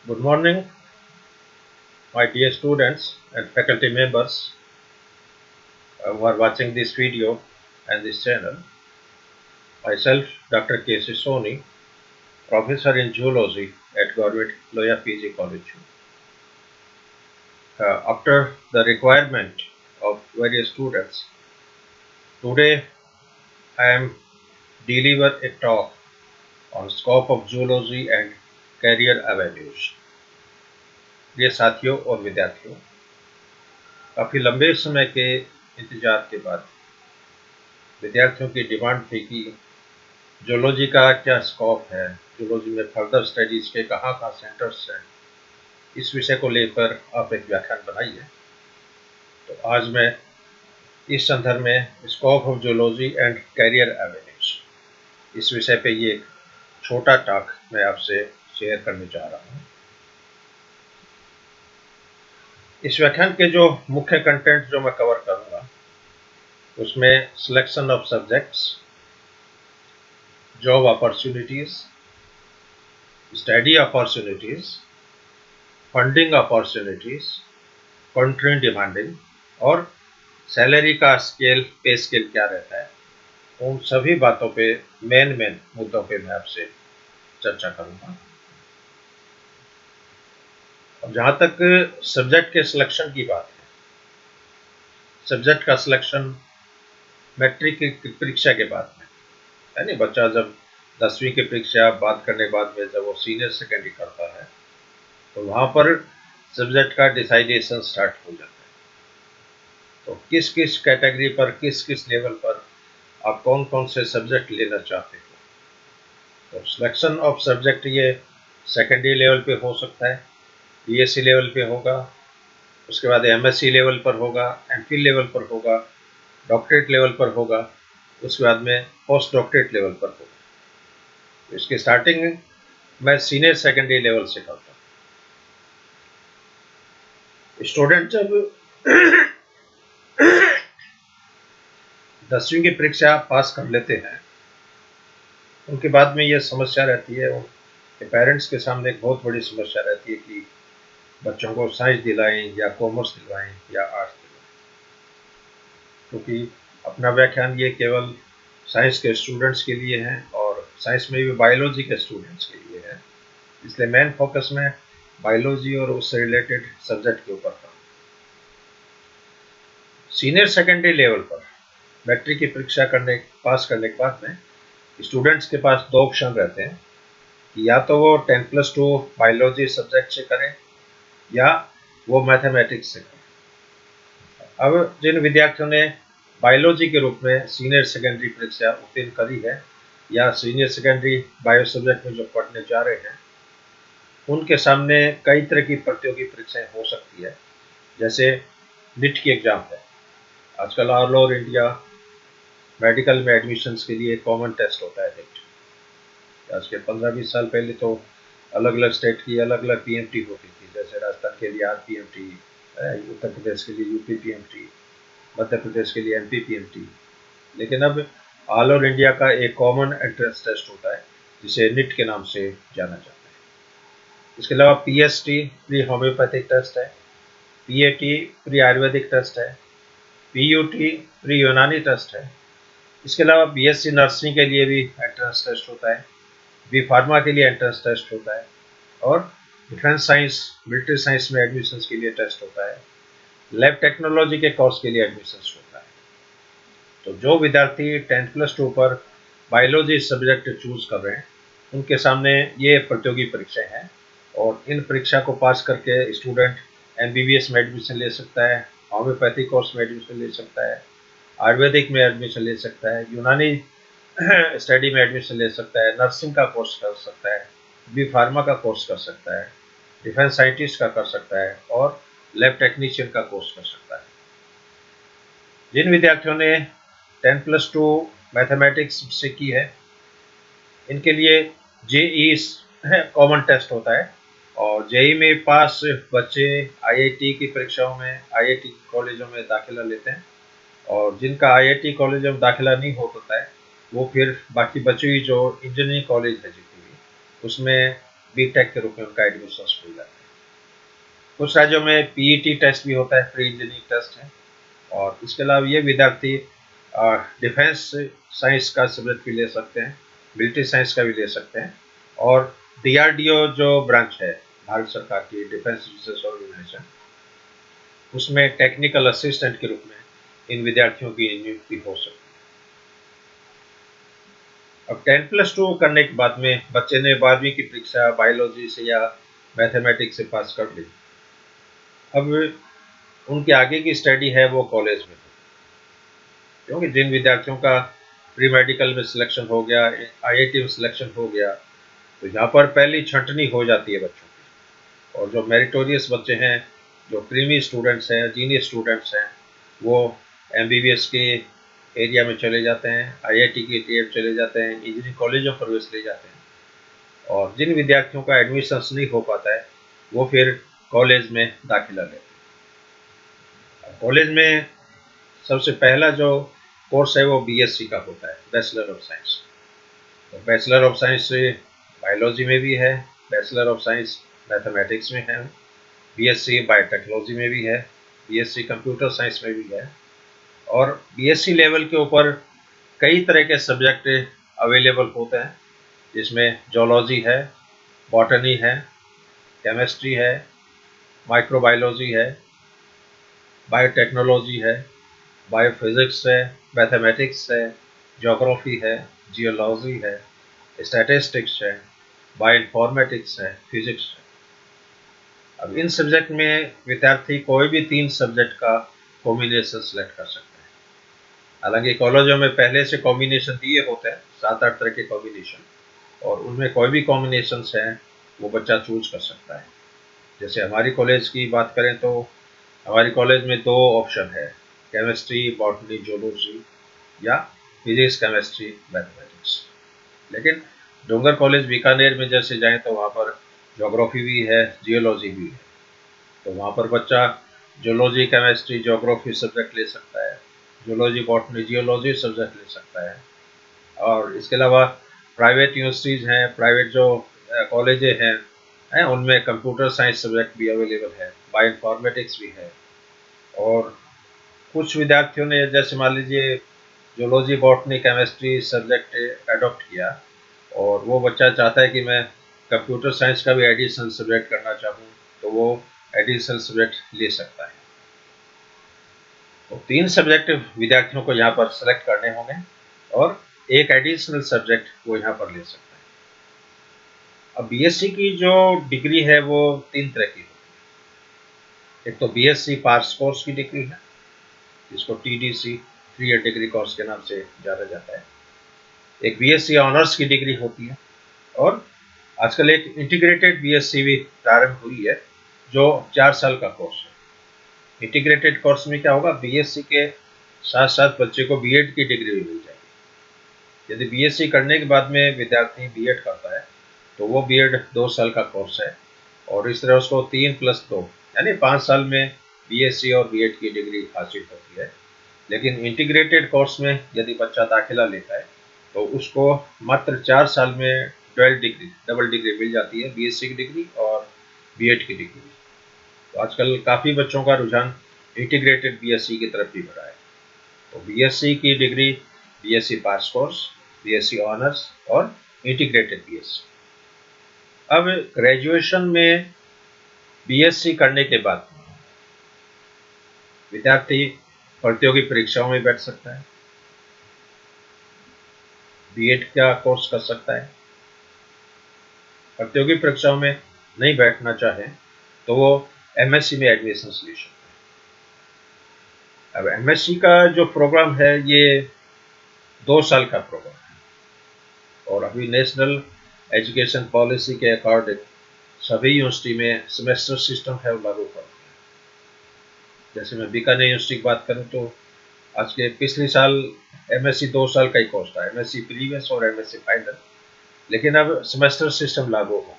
Good morning, my dear students and faculty members who are watching this video and this channel. Myself, Dr. K.C. Soni, Professor in Zoology at Government Loya PG College. After the requirement of various students, today I am deliver a talk on scope of zoology and career avenues. ये साथियों और विद्यार्थियों, काफ़ी लंबे समय के इंतजार के बाद विद्यार्थियों की डिमांड थी कि जूलॉजी का क्या स्कोप है, जूलॉजी में फर्दर स्टडीज के कहाँ कहाँ सेंटर्स हैं, इस विषय को लेकर आप एक व्याख्यान बनाइए। तो आज मैं इस संदर्भ में scope of zoology and career avenues इस विषय पे ये एक छोटा टॉक मैं आपसे शेयर करने जा रहा हूँ। इस व्याख्यान के जो मुख्य कंटेंट जो मैं कवर करूँगा उसमें selection of subjects, job opportunities, study opportunities, funding opportunities, country demanding और सैलरी का स्केल, पे स्केल क्या रहता है, उन सभी बातों पे मेन मुद्दों पे मैं आपसे चर्चा करूंगा। अब जहां तक सब्जेक्ट के सिलेक्शन की बात है, सब्जेक्ट का सिलेक्शन मैट्रिक की परीक्षा के बाद में, यानी बच्चा जब 10वीं की परीक्षा बात करने के बाद में जब वो सीनियर सेकेंडरी करता है तो वहां पर सब्जेक्ट का डिसाइडेशन स्टार्ट हो जाता है। तो किस किस कैटेगरी पर, किस किस लेवल पर आप कौन कौन से सब्जेक्ट लेना चाहते हो। तो सिलेक्शन ऑफ सब्जेक्ट ये सेकेंडरी लेवल पे हो सकता है, बीएससी लेवल पे होगा, उसके बाद एमएससी लेवल पर होगा, एमफिल लेवल पर होगा, डॉक्टरेट लेवल पर होगा, उसके बाद में पोस्ट डॉक्टरेट लेवल पर होगा। तो इसकी स्टार्टिंग मैं सीनियर सेकेंडरी लेवल से करता हूँ। स्टूडेंट जब 10वीं की परीक्षा पास कर लेते हैं उनके बाद में ये समस्या रहती है, उनके पेरेंट्स के सामने एक बहुत बड़ी समस्या रहती है कि बच्चों को साइंस दिलाएं या कॉमर्स दिलवाएं या आर्ट्स दिलवाएं, क्योंकि अपना व्याख्यान ये केवल साइंस के स्टूडेंट्स के लिए है और साइंस में भी बायोलॉजी के स्टूडेंट्स के लिए है, इसलिए मेन फोकस में बायोलॉजी और उससे रिलेटेड सब्जेक्ट के ऊपर था। सीनियर सेकेंडरी लेवल पर मैट्रिक की परीक्षा पास करने के बाद में स्टूडेंट्स के पास दो ऑप्शन रहते हैं कि या तो वो 10+2 बायोलॉजी सब्जेक्ट से करें या वो मैथमेटिक्स से करें। अब जिन विद्यार्थियों ने बायोलॉजी के रूप में सीनियर सेकेंडरी परीक्षा उत्तीर्ण करी है या सीनियर सेकेंडरी बायो सब्जेक्ट में जो पढ़ने जा रहे हैं, उनके सामने कई तरह की प्रतियोगी परीक्षाएं हो सकती है। जैसे नीट की एग्जाम है, आजकल ऑल ओवर इंडिया मेडिकल में एडमिशन्स के लिए कॉमन टेस्ट होता है नीट। आज के 15-20 साल पहले तो अलग अलग स्टेट की अलग अलग पीएमटी होती थी, जैसे राजस्थान के लिए आरपीएमटी, उत्तर प्रदेश के लिए यूपी पीएमटी, मध्य प्रदेश के लिए एमपी पीएमटी। लेकिन अब ऑल ओवर इंडिया का एक कॉमन एंट्रेंस टेस्ट होता है जिसे नीट के नाम से जाना जाता है। इसके अलावा पीएसटी प्री होम्योपैथिक टेस्ट है, पीएटी प्री आयुर्वेदिक टेस्ट है, पीयूटी प्री यूनानी टेस्ट है। इसके अलावा बीएससी नर्सिंग के लिए भी एंट्रेंस टेस्ट होता है, बी फार्मा के लिए एंट्रेंस टेस्ट होता है और डिफेंस साइंस, मिलिट्री साइंस में एडमिशन के लिए टेस्ट होता है, लैब टेक्नोलॉजी के कोर्स के लिए एडमिशन होता है। तो जो विद्यार्थी 10+2 पर बायोलॉजी सब्जेक्ट चूज कर रहे हैं उनके सामने ये प्रतियोगी परीक्षाएं हैं और इन परीक्षा को पास करके स्टूडेंट एमबीबीएस में एडमिशन ले सकता है, होम्योपैथिक कोर्स में एडमिशन ले सकता है, आयुर्वेदिक में एडमिशन ले सकता है, यूनानी स्टडी में एडमिशन ले सकता है, नर्सिंग का कोर्स कर सकता है, बी फार्मा का कोर्स कर सकता है, डिफेंस साइंटिस्ट का कर सकता है और लैब टेक्नीशियन का कोर्स कर सकता है। जिन विद्यार्थियों ने 10+2 मैथमेटिक्स से की है, इनके लिए जेई कॉमन टेस्ट होता है और जेई में पास बच्चे आईआईटी की परीक्षाओं में, आईआईटी कॉलेजों में दाखिला लेते हैं और जिनका आईआईटी कॉलेजों में दाखिला नहीं होता है वो फिर बाकी बची हुई जो इंजीनियरिंग कॉलेज है जितनी भी, उसमें बीटेक के रूप में उनका एडमिशन मिल जाता है। कुछ राज्यों में पीईटी टेस्ट भी होता है, प्री इंजीनियरिंग टेस्ट है। और इसके अलावा ये विद्यार्थी डिफेंस साइंस का सब्जेक्ट भी ले सकते हैं, मिलिट्री साइंस का भी ले सकते हैं। और डीआरडीओ जो ब्रांच है भारत सरकार की डिफेंस रिसर्च ऑर्गेनाइजेशन, उसमें टेक्निकल असिस्टेंट के रूप में इन विद्यार्थियों की नियुक्ति हो सकती है। अब 10+2 करने के बाद में बच्चे ने 12वीं की परीक्षा बायोलॉजी से या मैथमेटिक्स से पास कर ली। अब उनकी आगे की स्टडी है वो कॉलेज में, क्योंकि जिन विद्यार्थियों का प्री मेडिकल में सिलेक्शन हो गया, आईआईटी में सिलेक्शन हो गया, तो यहाँ पर पहली छंटनी हो जाती है बच्चों की। और जो मेरिटोरियस बच्चे हैं, जो क्रीमी स्टूडेंट्स हैं, जीनियस स्टूडेंट्स हैं, वो एमबीबीएस के एरिया में चले जाते हैं, आईआईटी की तरफ चले जाते हैं, इंजीनियरिंग कॉलेजों पर प्रवेश ले जाते हैं। और जिन विद्यार्थियों का एडमिशन नहीं हो पाता है, वो फिर कॉलेज में दाखिला लेते हैं। कॉलेज में सबसे पहला जो कोर्स है वो बीएससी का होता है, बैचलर ऑफ साइंस। तो बैचलर ऑफ साइंस बायोलॉजी में भी है, बैचलर ऑफ साइंस मैथमेटिक्स में है, बीएससी बायोटेक्नोलॉजी में भी है, बीएससी कंप्यूटर साइंस में भी है। और बीएससी लेवल के ऊपर कई तरह के सब्जेक्ट अवेलेबल होते हैं, जिसमें जोलॉजी है, बॉटनी है, केमिस्ट्री है, माइक्रोबायोलॉजी है, बायोटेक्नोलॉजी है, बायोफिजिक्स है, मैथमेटिक्स है, ज्योग्राफी है, जियोलॉजी है, स्टैटिस्टिक्स है, बायोइन्फॉर्मेटिक्स है, फिजिक्स है। अब इन सब्जेक्ट में विद्यार्थी कोई भी 3 सब्जेक्ट का कॉम्बिनेशन सेलेक्ट कर सकते हैं। हालांकि कॉलेजों में पहले से कॉम्बिनेशन दिए होते हैं, 7-8 तरह के कॉम्बिनेशन, और उनमें कोई भी कॉम्बिनेशन है वो बच्चा चूज कर सकता है। जैसे हमारी कॉलेज की बात करें तो हमारी कॉलेज में 2 ऑप्शन है, केमिस्ट्री, बॉटनी, जोलॉजी, या फिजिक्स, केमिस्ट्री, मैथमेटिक्स। लेकिन डोंगर कॉलेज बीकानेर में जैसे जाएं तो वहाँ पर ज्योग्राफी भी है, जियोलॉजी भी है। तो वहाँ पर बच्चा जोलॉजी, केमिस्ट्री, ज्योग्राफी सब्जेक्ट ले सकता है, जोलॉजी, बॉटनी, जियोलॉजी सब्जेक्ट ले सकता है। और इसके अलावा प्राइवेट यूनिवर्सिटीज़ हैं, प्राइवेट जो कॉलेजें हैं उनमें कंप्यूटर साइंस सब्जेक्ट भी अवेलेबल है, बायोइन्फॉर्मेटिक्स भी है। और कुछ विद्यार्थियों ने जैसे मान लीजिए zoology, botany, chemistry subject adopt किया, और वो बच्चा चाहता है कि मैं कंप्यूटर साइंस का भी एडिशनल सब्जेक्ट करना चाहूँ, तो वो एडिशनल सब्जेक्ट ले सकता है। तो 3 सब्जेक्ट विद्यार्थियों को यहाँ पर सेलेक्ट करने होंगे, और एक एडिशनल सब्जेक्ट वो यहाँ पर ले सकता है। अब बीएससी की जो डिग्री है वो 3 तरह की होती है। एक तो बीएससी पास कोर्स की डिग्री है, जिसको टीडीसी 3 ईयर डिग्री कोर्स के नाम से जाना जाता है। एक बीएससी ऑनर्स की डिग्री होती है, और आजकल एक इंटीग्रेटेड बीएससी भी प्रारंभ हुई है, जो 4 साल का कोर्स है। इंटीग्रेटेड कोर्स में क्या होगा, बीएससी के साथ साथ बच्चे को बीएड की डिग्री भी मिल जाएगी। यदि बीएससी करने के बाद में विद्यार्थी बीएड करता है तो वो बीएड 2 साल का कोर्स है, और इस तरह उसको 3+2 यानी 5 साल में बीएससी और बीएड की डिग्री हासिल होती है। लेकिन इंटीग्रेटेड कोर्स में यदि बच्चा दाखिला लेता है तो उसको मात्र 4 साल में डबल डिग्री मिल जाती है, बीएससी की डिग्री और बीएड की डिग्री। तो आजकल काफ़ी बच्चों का रुझान इंटीग्रेटेड बीएससी की तरफ भी बढ़ा है। तो बीएससी की degree BSc pass course, BSc honours और इंटीग्रेटेड बीएससी। अब ग्रेजुएशन में बीएससी करने के बाद विद्यार्थी प्रतियोगी परीक्षाओं में बैठ सकता है, बीएड का कोर्स कर सकता है। प्रतियोगी परीक्षाओं में नहीं बैठना चाहे तो वो एमएससी में एडमिशन ले सकता है। अब एमएससी का जो प्रोग्राम है ये 2 साल का प्रोग्राम है, और अभी नेशनल एजुकेशन पॉलिसी के अकॉर्डिंग सभी यूनिवर्सिटी में सेमेस्टर सिस्टम है लागू कर दिया। जैसे मैं बीकानेर यूनिवर्सिटी की बात करूँ तो आज के पिछले साल एमएससी 2 साल का ही कोर्स था, एमएससी प्रीवियस और एमएससी फाइनल, लेकिन अब सेमेस्टर सिस्टम लागू हो गया।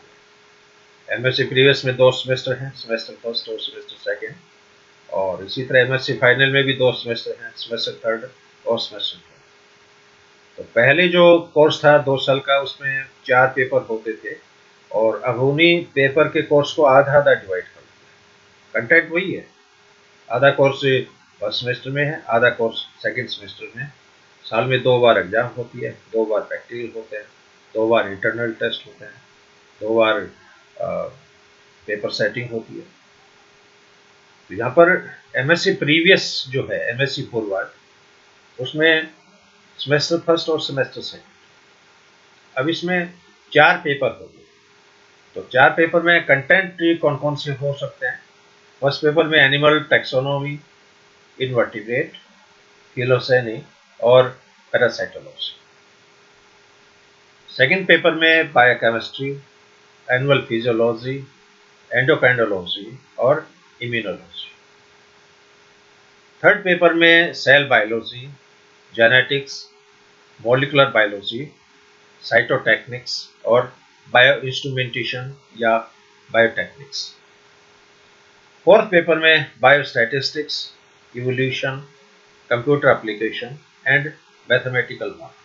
एमएससी प्रीवियस में 2 सेमेस्टर हैं, सेमेस्टर फर्स्ट और सेमेस्टर सेकेंड, और इसी तरह एमएससी फाइनल में भी 2 सेमेस्टर हैं, सेमेस्टर थर्ड और सेमेस्टर फोर्थ। तो पहले जो कोर्स था 2 साल का, उसमें 4 पेपर होते थे, और अब उन्हीं पेपर के कोर्स को आधा आधा डिवाइड कर दिया। कंटेंट वही है, आधा कोर्स फर्स्ट सेमेस्टर में है, आधा कोर्स सेकंड सेमेस्टर में है। साल में 2 बार एग्जाम होती है, 2 बार प्रैक्टिकल होते हैं, 2 बार इंटरनल टेस्ट होते हैं, 2 बार पेपर सेटिंग होती है। तो यहाँ पर एमएससी प्रीवियस जो है, एमएससी फॉरवर्ड, उसमें सेमेस्टर फर्स्ट और सेमेस्टर सेकंड, अब इसमें 4 पेपर होंगे। तो 4 पेपर में कंटेंट कौन कौन से हो सकते हैं? फर्स्ट पेपर में एनिमल टैक्सोनॉमी, इनवर्टिब्रेट, फिलोसेनी और पैरासाइटोलॉजी। सेकंड पेपर में बायोकेमिस्ट्री, एनिमल फिजियोलॉजी, एंडोक्राइनोलॉजी और इम्यूनोलॉजी। थर्ड पेपर में cell biology, genetics, molecular biology, cytotechnics और बायो इंस्ट्रूमेंटेशन या बायोटेक्निक्स। फोर्थ पेपर में biostatistics, evolution, computer application and mathematical model.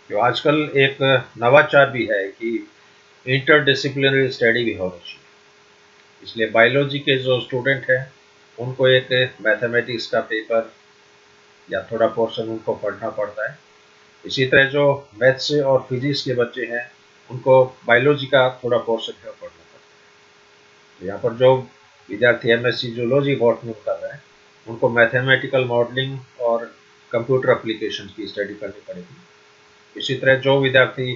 जो आजकल एक नवाचार भी है कि इंटरडिसिप्लिनरी स्टडी भी होनी चाहिए, इसलिए बायोलॉजी के जो स्टूडेंट हैं उनको एक मैथमेटिक्स का पेपर या थोड़ा पोर्शन उनको पढ़ना पड़ता है। इसी तरह जो मैथ्स और फिजिक्स के बच्चे हैं उनको बायोलॉजी का थोड़ा पोर्शन है पढ़ना पड़ता है। तो यहाँ पर जो विद्यार्थी एमएससी जूलॉजी बॉटनी कर रहे हैं उनको मैथमेटिकल मॉडलिंग और कंप्यूटर एप्लीकेशन की स्टडी करनी पड़ेगी। इसी तरह जो विद्यार्थी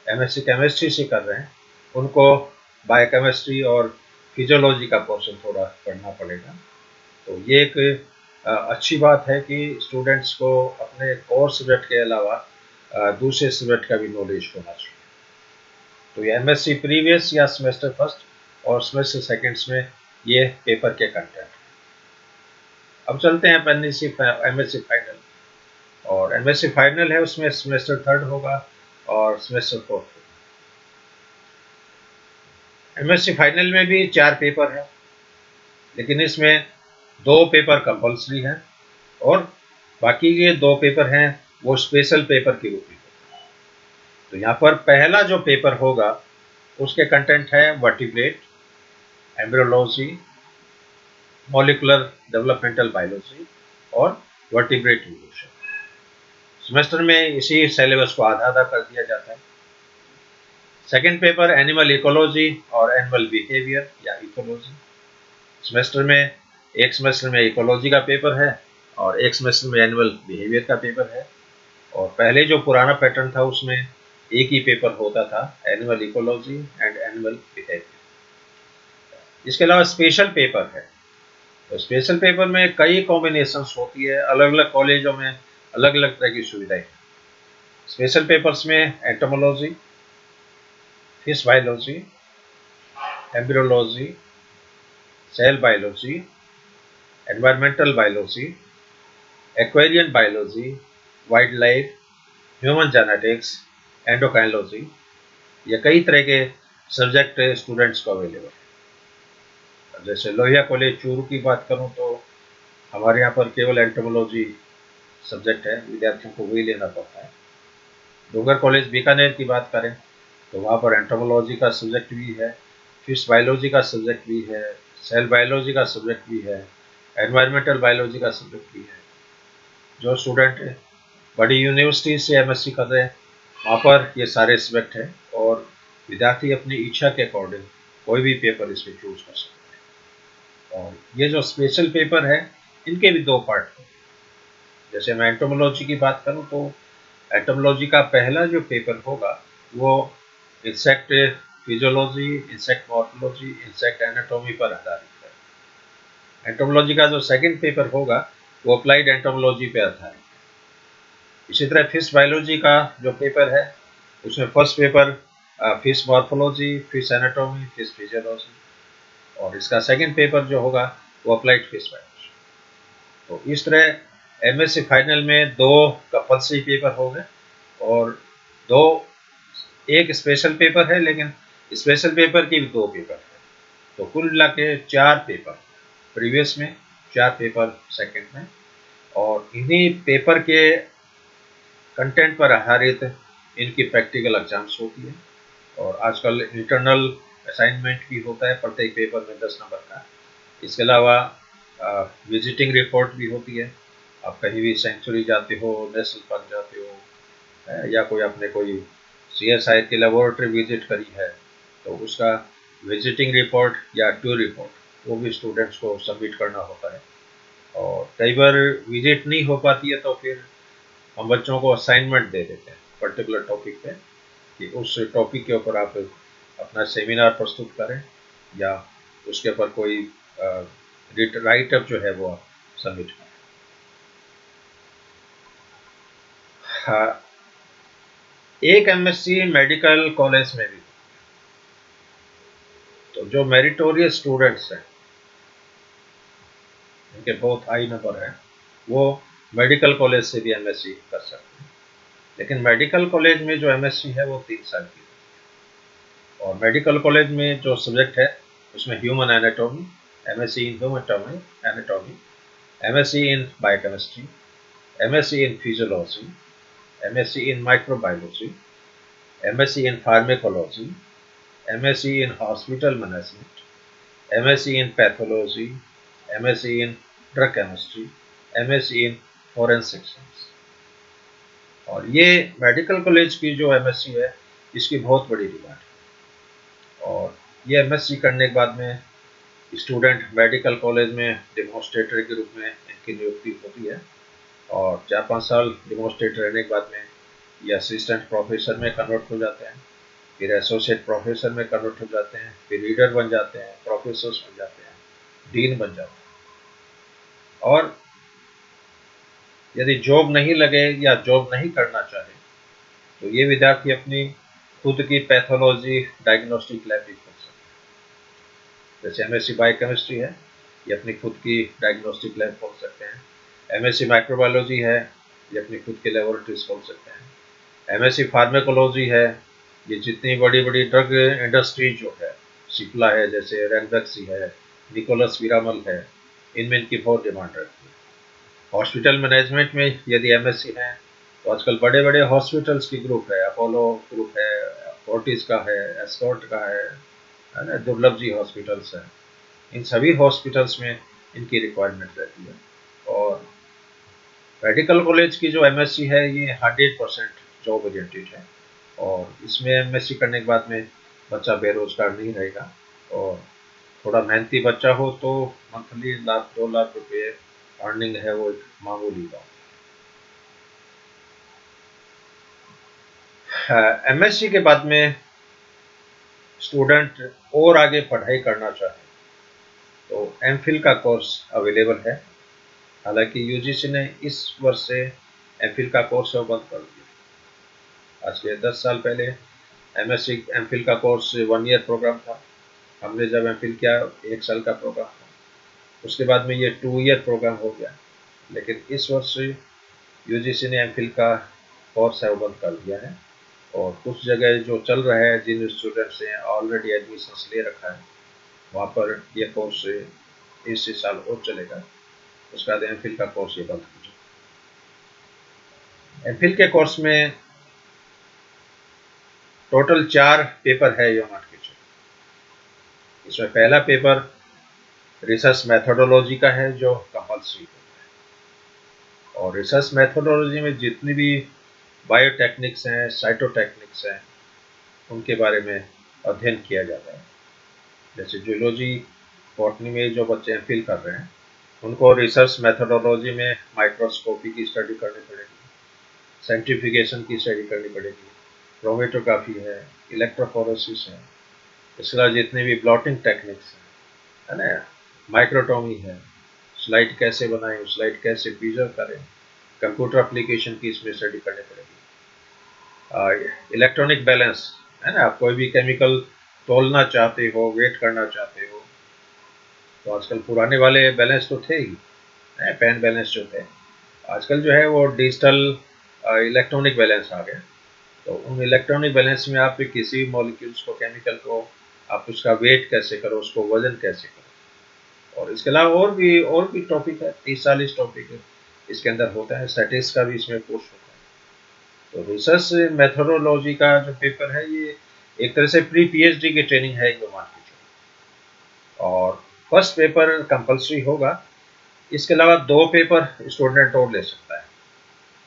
एमएससी केमिस्ट्री से कर रहे हैं उनको बायोकेमिस्ट्री और फिजियोलॉजी का पोर्शन थोड़ा पढ़ना पड़ेगा। तो ये एक अच्छी बात है कि स्टूडेंट्स को अपने कोर सब्जेक्ट के अलावा दूसरे सब्जेक्ट का भी नॉलेज होना चाहिए। तो ये एमएससी प्रीवियस या सेमेस्टर फर्स्ट और सेमेस्टर सेकंड्स में ये पेपर के कंटेंट। अब चलते हैं एमएससी फाइनल, और एमएससी फाइनल है उसमें सेमेस्टर थर्ड होगा और सेमेस्टर फोर्थ होगा। एमएससी फाइनल में भी 4 पेपर है, लेकिन इसमें 2 पेपर कंपल्सरी हैं और बाकी के 2 पेपर हैं वो स्पेशल पेपर के रूप में। तो यहाँ पर पहला जो पेपर होगा उसके कंटेंट है vertebrate, embryology, molecular developmental biology और वर्टिब्रेट इवोल्यूशन। सेमेस्टर में इसी सिलेबस को आधा आधा कर दिया जाता है। सेकंड पेपर एनिमल इकोलॉजी और एनिमल बिहेवियर या इकोलॉजी। सेमेस्टर में एक सेमेस्टर में इकोलॉजी का पेपर है और एक सेमेस्टर में एनिमल बिहेवियर का पेपर है। और पहले जो पुराना पैटर्न था उसमें एक ही पेपर होता था, animal ecology and animal behaviour. इसके अलावा स्पेशल पेपर है। तो स्पेशल पेपर में कई कॉम्बिनेशंस होती है, अलग अलग कॉलेजों में अलग अलग तरह की सुविधाएं। स्पेशल पेपर्स में entomology, fish biology, embryology, cell biology, environmental biology, aquarian biology, wildlife, human genetics, endocrinology, ये कई तरह के सब्जेक्ट स्टूडेंट्स को अवेलेबल है। जैसे लोहिया कॉलेज चूरू की बात करूं तो हमारे यहाँ पर केवल एंटोमोलॉजी सब्जेक्ट है, विद्यार्थियों को वही लेना पड़ता है। डूंगर कॉलेज बीकानेर की बात करें तो वहाँ पर एंटोमोलॉजी का सब्जेक्ट भी है, फिश बायोलॉजी का सब्जेक्ट भी है, सेल बायोलॉजी का सब्जेक्ट भी है, एनवायरमेंटल बायोलॉजी का सब्जेक्ट भी है। जो स्टूडेंट बड़ी यूनिवर्सिटी से एमएससी कर रहे हैं वहाँ पर ये सारे सब्जेक्ट हैं और विद्यार्थी अपनी इच्छा के अकॉर्डिंग कोई भी पेपर इसमें चूज कर सकते हैं। और ये जो स्पेशल पेपर है इनके भी 2 पार्ट हैं। जैसे मैं एंटोमोलॉजी की बात करूँ तो एंटोमोलॉजी का पहला जो पेपर होगा वो insect physiology, insect morphology, insect anatomy पर आधारित है। एंटोमोलॉजी का जो सेकंड पेपर होगा वो अप्लाइड एंटोमोलॉजी पे आधारित है। इसी तरह फिश बायोलॉजी का जो पेपर है उसमें first paper fish morphology, fish anatomy, fish physiology, और इसका सेकंड पेपर जो होगा वो अप्लाइड फिश बायोलॉजी। तो इस तरह एमएससी फाइनल में 2 कंपल्सरी पेपर हो गए और 2 एक स्पेशल पेपर है, लेकिन स्पेशल पेपर की भी 2 पेपर है। तो कुल मिला के 4 पेपर प्रीवियस में, 4 पेपर सेकंड में, और इन्हीं पेपर के कंटेंट पर आधारित इनकी प्रैक्टिकल एग्जाम्स होती है। और आजकल इंटरनल असाइनमेंट भी होता है प्रत्येक पेपर में 10 नंबर का। इसके अलावा विजिटिंग रिपोर्ट भी होती है। आप कहीं भी सेंचुरी जाते हो, नेशनल पार्क जाते हो, या कोई आपने कोई CSI की लेबोरेटरी विजिट करी है तो उसका विजिटिंग रिपोर्ट या टूर रिपोर्ट वो भी स्टूडेंट्स को सबमिट करना होता है। और कई बार विजिट नहीं हो पाती है तो फिर हम बच्चों को असाइनमेंट दे देते हैं पर्टिकुलर टॉपिक पे कि उस टॉपिक के ऊपर आप अपना सेमिनार प्रस्तुत करें या उसके ऊपर कोई राइटअप जो है वो आप सबमिट करें। हाँ, एक MSc मेडिकल कॉलेज में भी, तो जो मेरिटोरियस स्टूडेंट्स हैं उनके बहुत हाई नंबर है वो मेडिकल कॉलेज से भी MSc कर सकते हैं। लेकिन मेडिकल कॉलेज में जो MSc है वो 3 साल की है। और मेडिकल कॉलेज में जो सब्जेक्ट है उसमें human anatomy, MSc in human anatomy, MSc in biochemistry, MSc in physiology, MSc in microbiology, MSc in pharmacology, MSc in hospital management, MSc in pathology, MSc in drug chemistry, MSc in forensic science। और ये medical college की जो MSc है इसकी बहुत बड़ी demand है। और ये MSc करने के बाद में स्टूडेंट मेडिकल कॉलेज में डेमोन्स्ट्रेटर के रूप में इनकी नियुक्ति होती है और 4-5 साल डेमोन्स्ट्रेटर रहने के बाद में ये असिस्टेंट प्रोफेसर में कन्वर्ट हो जाते हैं, फिर एसोसिएट प्रोफेसर में कन्वर्ट हो जाते हैं, फिर रीडर बन जाते हैं, प्रोफेसर्स बन जाते हैं, डीन बन जाते हैं। और यदि जॉब नहीं लगे या जॉब नहीं करना चाहे तो ये विद्यार्थी अपनी खुद की पैथोलॉजी डायग्नोस्टिक लैब भी खोल सकते हैं। जैसे MSc बायोकेमिस्ट्री है, ये अपनी खुद की डायग्नोस्टिक लैब खोल सकते हैं। MSc माइक्रोबायोलॉजी है, ये अपनी खुद की लेबोरेटरीज खोल सकते हैं। MSc फार्मेकोलॉजी है, ये जितनी बड़ी बड़ी ड्रग इंडस्ट्री जो है, सिप्ला है, जैसे रेमडेक्सी है, निकोलस विरामल है, इनमें इनकी बहुत डिमांड रहती है। हॉस्पिटल मैनेजमेंट में यदि MSc है तो आजकल बड़े बड़े हॉस्पिटल्स की ग्रुप है, अपोलो ग्रुप है, फोर्टिस का है, एस्कॉर्ट का है ना, दुर्लभ जी हॉस्पिटल्स है। इन सभी हॉस्पिटल्स में इनकी रिक्वायरमेंट रहती है। और मेडिकल कॉलेज की जो MSc है ये 100% जॉब ओरिएंटेड है और इसमें MSc करने के बाद में बच्चा बेरोजगार नहीं रहेगा और थोड़ा मेहनती बच्चा हो तो मंथली 1-2 लाख रुपये अर्निंग है वो एक मामूली बात। MSc के बाद में स्टूडेंट और आगे पढ़ाई करना चाहे तो MPhil का कोर्स अवेलेबल है। हालांकि UGC ने इस वर्ष से MPhil का कोर्स बंद कर दिया। आज के 10 साल पहले MSc MPhil का कोर्स 1 ईयर प्रोग्राम था। हमने जब MPhil किया 1 साल का प्रोग्राम था, उसके बाद में ये 2 ईयर प्रोग्राम हो गया। लेकिन इस वर्ष UGC ने MPhil का कोर्स है बंद कर दिया है और कुछ जगह जो चल रहा है, जिन स्टूडेंट्स ने ऑलरेडी एडमिशन्स ले रखा है वहाँ पर ये कोर्स इस साल और चलेगा। उसके बाद MPhil का कोर्स ये बंद हो जाएगा। MPhil के कोर्स में टोटल 4 पेपर है ये मान के चलो। इसमें पहला पेपर रिसर्च मैथोडोलॉजी का है जो कंपल्सरी है और रिसर्च मैथोडोलॉजी में जितनी भी बायोटेक्निक्स हैं, साइटोटेक्निक्स हैं, उनके बारे में अध्ययन किया जाता है। जैसे जूलॉजी बॉटनी में जो बच्चे MPhil कर रहे हैं उनको रिसर्च मेथोडोलॉजी में माइक्रोस्कोपी की स्टडी करनी पड़ेगी, सेंट्रीफ्यूगेशन की स्टडी करनी पड़ेगी, क्रोमेटोग्राफी है, इलेक्ट्रोफोरेसिस है, इसके अलावा जितने भी ब्लॉटिंग टेक्निक्स है ना, माइक्रोटोमी है, स्लाइड कैसे बनाएं, स्लाइड कैसे प्रिजर्व करें, कंप्यूटर एप्लीकेशन की इसमें स्टडी करनी पड़ेगी। इलेक्ट्रॉनिक बैलेंस है ना, आप कोई भी केमिकल तोलना चाहते हो, वेट करना चाहते हो, तो आजकल पुराने वाले बैलेंस तो थे ही, पेन बैलेंस जो थे, आजकल जो है वो डिजिटल इलेक्ट्रॉनिक बैलेंस आ गया। तो उन इलेक्ट्रॉनिक बैलेंस में आप किसी मॉलिक्यूल्स को, केमिकल को, आप उसका वेट कैसे करो, उसको वजन कैसे करो। और इसके अलावा और भी टॉपिक है, 30-40 टॉपिक इसके अंदर होता है। स्टैटिस्टिक्स का भी इसमें कोर्स होता है। तो रिसर्च मेथोडोलॉजी का जो पेपर है ये एक तरह से प्री पीएचडी की ट्रेनिंग है ये, मान के चलो। और फर्स्ट पेपर कंपलसरी होगा। इसके अलावा 2 पेपर स्टूडेंट और ले सकता है,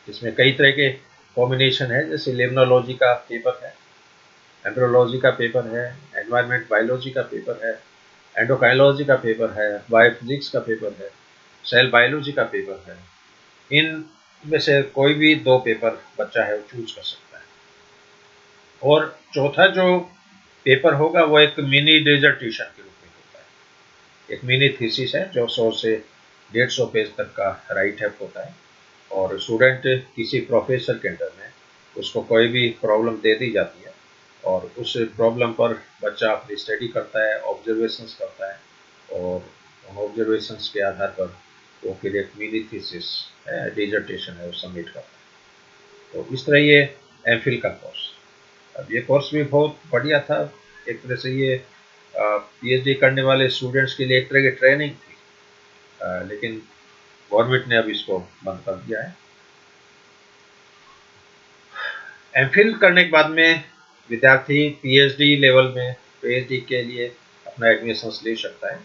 जिसमें कई तरह के कॉम्बिनेशन है, जैसे लिम्नोलॉजी का पेपर है, एम्ब्रियोलॉजी का पेपर है, एनवायरमेंट बायोलॉजी का पेपर है, एंडोक्राइनोलॉजी का पेपर है, बायोफिजिक्स का पेपर है, सेल बायोलॉजी का पेपर है। इन में से कोई भी 2 पेपर बच्चा है वो चूज कर सकता है। और चौथा जो पेपर होगा वो एक मिनी डिजर्टेशन के रूप में होता है। एक मिनी थीसिस है जो 100 से 150 पेज तक का राइट अप होता है। और स्टूडेंट किसी प्रोफेसर के अंडर में उसको कोई भी प्रॉब्लम दे दी जाती है और उस प्रॉब्लम पर बच्चा अपनी स्टडी करता है, ऑब्जर्वेशंस करता है, और उन ऑब्जर्वेशंस के आधार पर वो फिर एक मिनी थीसिस है, डिजर्टेशन है, वो सबमिट करता है। तो इस तरह ये एमफिल का कोर्स। अब ये कोर्स भी बहुत बढ़िया था। एक तरह से ये पीएचडी करने वाले स्टूडेंट्स के लिए एक तरह की ट्रेनिंग थी, लेकिन गवर्नमेंट ने अब इसको बंद कर दिया है। एमफिल करने के बाद में विद्यार्थी पीएचडी लेवल में पीएचडी के लिए अपना एडमिशन ले सकता है।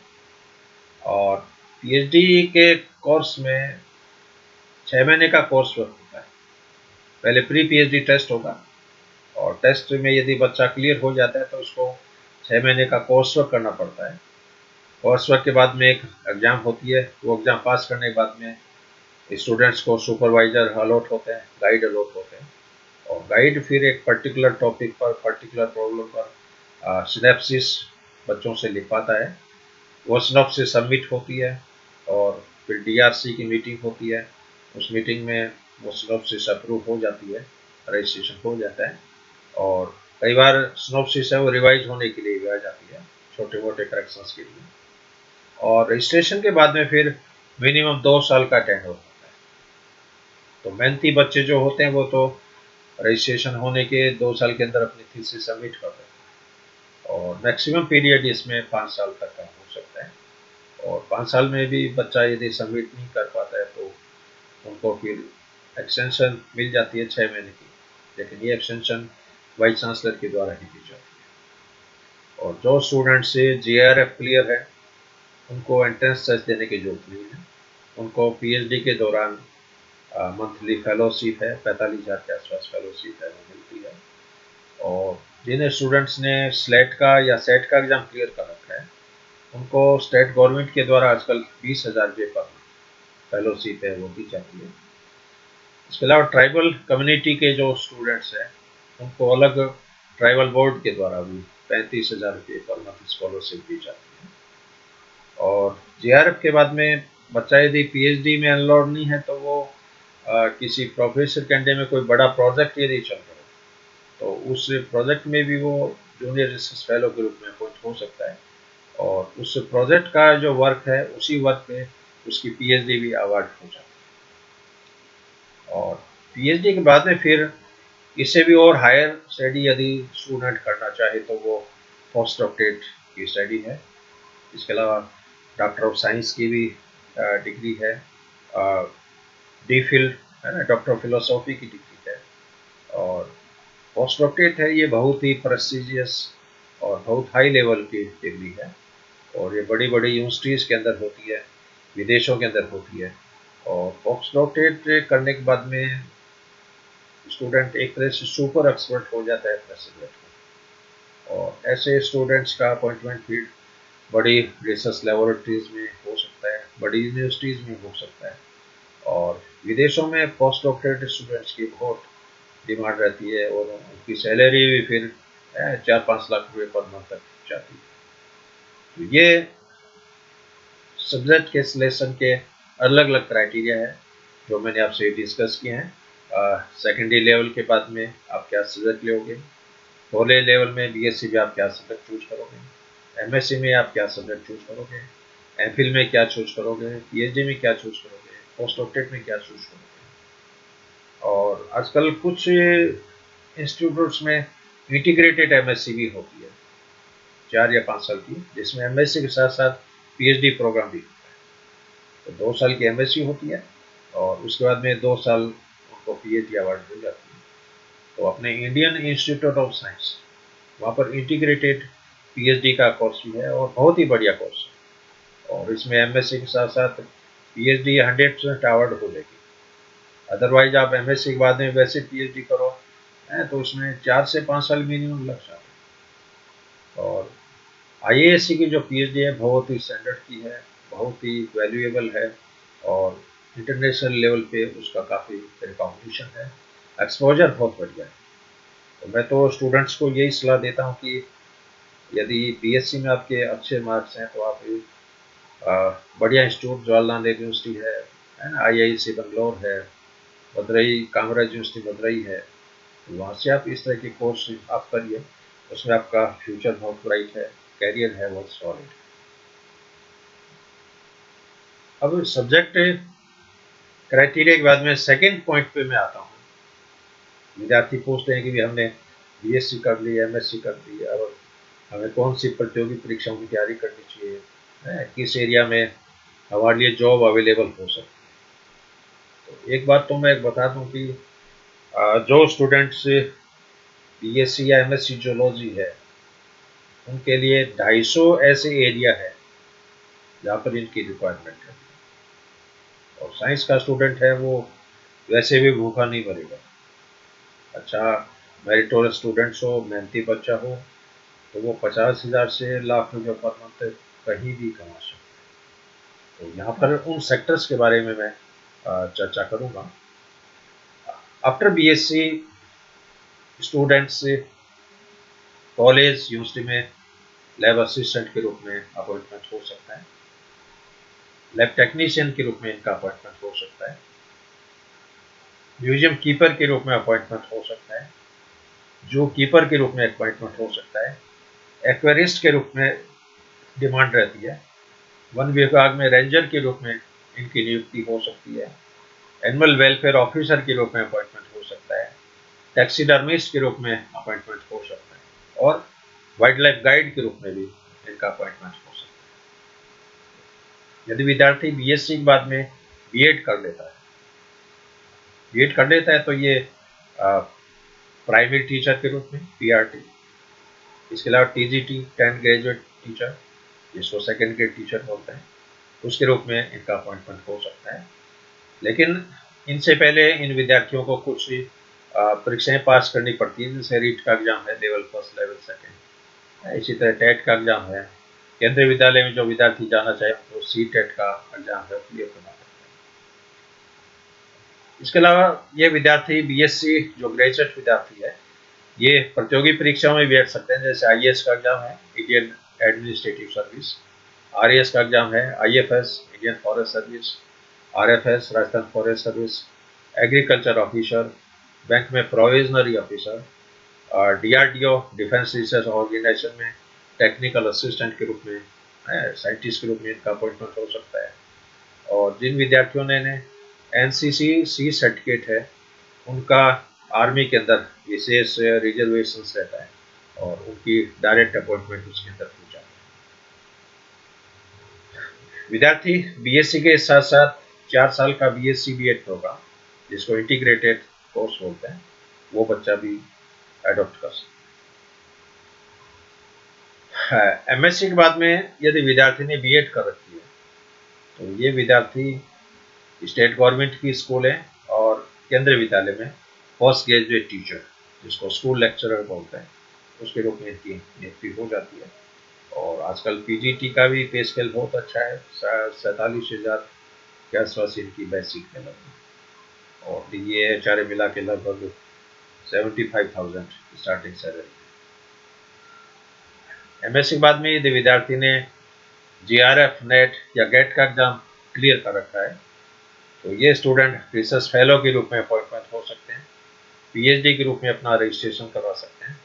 और पीएचडी के कोर्स में 6 महीने का कोर्स वर्क होता है। पहले प्री पीएचडी टेस्ट होगा और टेस्ट में यदि बच्चा क्लियर हो जाता है तो उसको 6 महीने का कोर्स वर्क करना पड़ता है। कोर्स वर्क के बाद में एक एग्ज़ाम होती है। वो एग्ज़ाम पास करने के बाद में स्टूडेंट्स को सुपरवाइजर अलॉट होते हैं, गाइड अलॉट होते हैं, और गाइड फिर एक पर्टिकुलर टॉपिक पर, पर्टिकुलर प्रॉब्लम पर सिनैप्सिस बच्चों से लिखवाता है। वो सिनॉप्सिस सबमिट होती है और फिर डीआरसी की मीटिंग होती है। उस मीटिंग में वो सिनॉप्सिस अप्रूव हो जाती है, रजिस्ट्रेशन हो जाता है। और कई बार सिनॉप्सिस है वो रिवाइज होने के लिए भी आ जाती है, छोटे मोटे करेक्शंस के लिए। और रजिस्ट्रेशन के बाद में फिर मिनिमम 2 साल का टेन्योर होता है। तो मेहनती बच्चे जो होते हैं वो तो रजिस्ट्रेशन होने के 2 साल के अंदर अपनी थीसिस सबमिट कर देते हैं, और मैक्सिमम पीरियड इसमें 5 साल तक का हो सकता है। और 5 साल में भी बच्चा यदि सबमिट नहीं कर पाता है तो उनको फिर एक्सटेंशन मिल जाती है 6 महीने की, लेकिन ये एक्सटेंशन वाइस चांसलर के द्वारा ही दी जाती है। और जो स्टूडेंट से जेआरएफ क्लियर है उनको एंट्रेंस टेस्ट देने की जरूरत नहीं है। उनको पीएचडी के दौरान मंथली फेलोशिप है, 45,000 के आसपास फेलोशिप है, वो मिलती है। और जिन स्टूडेंट्स ने स्लेट का या सेट का एग्ज़ाम क्लियर कर रखा है उनको स्टेट गवर्नमेंट के द्वारा आजकल 20,000 रुपये पर फेलोशिप है वो दी जाती है। इसके अलावा ट्राइबल कम्युनिटी के जो स्टूडेंट्स हैं उनको अलग ट्राइबल बोर्ड के द्वारा भी 35,000 रुपये पर मंथ स्कॉलरशिप दी जाती है। और जेआरएफ के बाद में बच्चा यदि पीएचडी में एनरोल नहीं है तो वो किसी प्रोफेसर के अंडर में कोई बड़ा प्रोजेक्ट यदि चल रहा है तो उस प्रोजेक्ट में भी वो जूनियर रिसर्च फेलो के रूप में अपॉइंट हो सकता है। और उस प्रोजेक्ट का जो वर्क है उसी वर्क पे उसकी पीएचडी भी अवार्ड हो जाती है। और पीएचडी के बाद में फिर इससे भी और हायर स्टडी यदि स्टूडेंट करना चाहे तो वो पोस्ट डॉक्टरेट की स्टडी है। इसके अलावा डॉक्टर ऑफ साइंस की भी डिग्री है, डी फिल है ना, डॉक्टर ऑफ फिलोसॉफी की डिग्री है। और पोस्ट डॉक्टरेट है, ये बहुत ही प्रेस्टिजियस और बहुत हाई लेवल की डिग्री है। और ये बड़ी बड़ी यूनिवर्सिटीज़ के अंदर होती है, विदेशों के अंदर होती है। और पोस्ट डॉक्टरेट करने के बाद में स्टूडेंट एक तरह से सुपर एक्सपर्ट हो जाता है अपने सब्जेक्ट में। और ऐसे स्टूडेंट्स का अपॉइंटमेंट फिर बड़ी रिसर्च लेबोरेटरीज में हो सकता है, बड़ी यूनिवर्सिटीज़ में हो सकता है। और विदेशों में पोस्ट डॉक्टरेट स्टूडेंट्स की बहुत डिमांड रहती है और उनकी सैलरी भी फिर 4-5 लाख रुपए पर मंथ तक जाती है। तो ये सब्जेक्ट के सिलेक्शन के अलग अलग क्राइटेरिया है जो मैंने आपसे डिस्कस किए हैं। सेकेंडरी लेवल के बाद में आप क्या सब्जेक्ट लोगे, कॉलेज लेवल में बीएससी में आप क्या सब्जेक्ट चूज करोगे, एमएससी में आप क्या सब्जेक्ट चूज करोगे, एमफिल में क्या चूज करोगे, पीएचडी में क्या चूज करोगे, पोस्ट डॉक्टरेट में क्या चूज करोगे। और आजकल कुछ इंस्टीट्यूट्स में इंटीग्रेटेड एमएससी भी होती है 4 या 5 साल की, जिसमें एमएससी के साथ साथ पीएचडी प्रोग्राम भी होता है। तो 2 साल की एमएससी होती है और उसके बाद में 2 साल उनको पीएचडी अवार्ड मिल जाती है। तो अपने इंडियन इंस्टीट्यूट ऑफ साइंस वहाँ पर इंटीग्रेटेड पीएचडी का कोर्स भी है और बहुत ही बढ़िया कोर्स है। और इसमें एमएससी के साथ साथ पीएचडी 100% अवार्ड हो जाएगी। अदरवाइज आप एमएससी के बाद में वैसे पीएचडी करो तो उसमें 4 से 5 साल मिनिमम लग जाते हैं। और आईएएससी की जो पीएचडी है बहुत ही स्टैंडर्ड की है, बहुत ही वैल्यूएबल है और इंटरनेशनल लेवल पे उसका काफ़ी रिकॉग्निशन है, एक्सपोजर बहुत बढ़िया है। तो मैं तो स्टूडेंट्स को यही सलाह देता हूँ कि यदि बीएससी में आपके अच्छे मार्क्स हैं तो आप बढ़िया इंस्टीट्यूट जवाहरलाल नेहरू यूनिवर्सिटी है ना, आईआईसी बंगलोर है, मदुरई कामराज यूनिवर्सिटी मदुरई है, तो वहाँ से आप इस तरह के कोर्स आप करिए, उसमें आपका फ्यूचर बहुत ब्राइट है, कैरियर है बहुत सॉलिड। अब सब्जेक्ट क्राइटेरिया के बाद में सेकंड पॉइंट पे मैं आता हूँ। विद्यार्थी पूछते हैं कि भी हमने बीएससी कर ली, एमएससी कर ली, और हमें कौन सी प्रतियोगी परीक्षाओं की तैयारी करनी चाहिए, किस एरिया में हमारे लिए जॉब अवेलेबल हो सकती है। तो एक बात तो मैं बता दूं कि जो स्टूडेंट्स बीएससी या एमएससी जियोलॉजी है उनके लिए 250 ऐसे एरिया है जहाँ पर इनकी रिक्वायरमेंट है। और साइंस का स्टूडेंट है वो वैसे भी भूखा नहीं मरेगा। अच्छा मेरिटोरियस स्टूडेंट्स हो, मेहनती बच्चा हो, तो वो 50,000 से लाख रुपये पर मंथ कहीं भी कमा सकते हैं। तो यहाँ पर उन सेक्टर्स के बारे में मैं चर्चा करूँगा। After BSc students college university में लैब असिस्टेंट के रूप में अपॉइंटमेंट हो सकता है, लैब टेक्नीशियन के रूप में इनका अपॉइंटमेंट हो सकता है, म्यूजियम कीपर के रूप में अपॉइंटमेंट हो सकता है, जू कीपर के रूप में अपॉइंटमेंट हो सकता है, एक्वेरिस्ट के रूप में डिमांड रहती है, वन विभाग में रेंजर के रूप में इनकी नियुक्ति हो सकती है, एनिमल वेलफेयर ऑफिसर के रूप में अपॉइंटमेंट हो सकता है, टैक्सीडर्मिस्ट के रूप में अपॉइंटमेंट हो सकता है और वाइल्ड लाइफ गाइड के रूप में भी इनका अपॉइंटमेंट हो सकता है। यदि विद्यार्थी बीएससी के बाद में बीएड कर लेता है तो ये प्राइमरी टीचर के रूप में पीआरटी, इसके अलावा टीजीटी 10 ग्रेजुएट टीचर जिसको सेकेंड ग्रेड टीचर बोलते हैं, उसके रूप में इनका अपॉइंटमेंट हो सकता है। लेकिन इनसे पहले इन विद्यार्थियों को कुछ परीक्षाएं पास करनी पड़ती है, जैसे रीट का एग्जाम है लेवल फर्स्ट लेवल सेकेंड, इसी तरह टेट का एग्जाम है। केंद्रीय विद्यालय में जो विद्यार्थी जाना चाहे तो सी टेट का एग्जाम है क्लियर करना पड़ता है। इसके अलावा ये विद्यार्थी बीएससी जो ग्रेजुएट विद्यार्थी है ये प्रतियोगी परीक्षाओं में बैठ सकते हैं, जैसे आईएएस का एग्जाम है इंडियन एडमिनिस्ट्रेटिव सर्विस, आरएएस का एग्जाम है IFS Indian Forest Service, RFS Rajasthan Forest Service, agriculture officer, bank में provisionary officer, DRDO defence research organisation में टेक्निकल असिस्टेंट के रूप में, साइंटिस्ट के रूप में इनका अपॉइंटमेंट हो सकता है। और जिन विद्यार्थियों ने एनसीसी सी सर्टिफिकेट है उनका आर्मी के अंदर विशेष रिजर्वेशन रहता है और उनकी डायरेक्ट अपॉइंटमेंट उसके अंदर हो जाती है। विद्यार्थी बीएससी के साथ साथ 4 साल का बीएससी बीएड प्रोग्राम जिसको इंटीग्रेटेड कोर्स बोलते हैं वो बच्चा भी एडॉप्ट कर सकता है। एमएससी के बाद में यदि विद्यार्थी ने बीएड कर रखी है तो ये विद्यार्थी स्टेट गवर्नमेंट की स्कूल है और केंद्रीय विद्यालय में पोस्ट ग्रेजुएट टीचर जिसको स्कूल लेक्चरर बोलते हैं उसके रूप में इनकी नियुक्ति हो जाती है। और आजकल पीजीटी का भी पे स्केल बहुत अच्छा है, 47,000 के आसपास इनकी बेसिक है लगभग, और ये चारे मिला के लगभग 75,000 स्टार्टिंग सैलरी। एमएससी के बाद में यदि विद्यार्थी ने जीआरएफ नेट या गेट का एग्जाम क्लियर कर रखा है तो ये स्टूडेंट रिसर्च फेलो के रूप में अपॉइंटमेंट हो सकते हैं, पीएचडी के रूप में अपना रजिस्ट्रेशन करवा सकते हैं,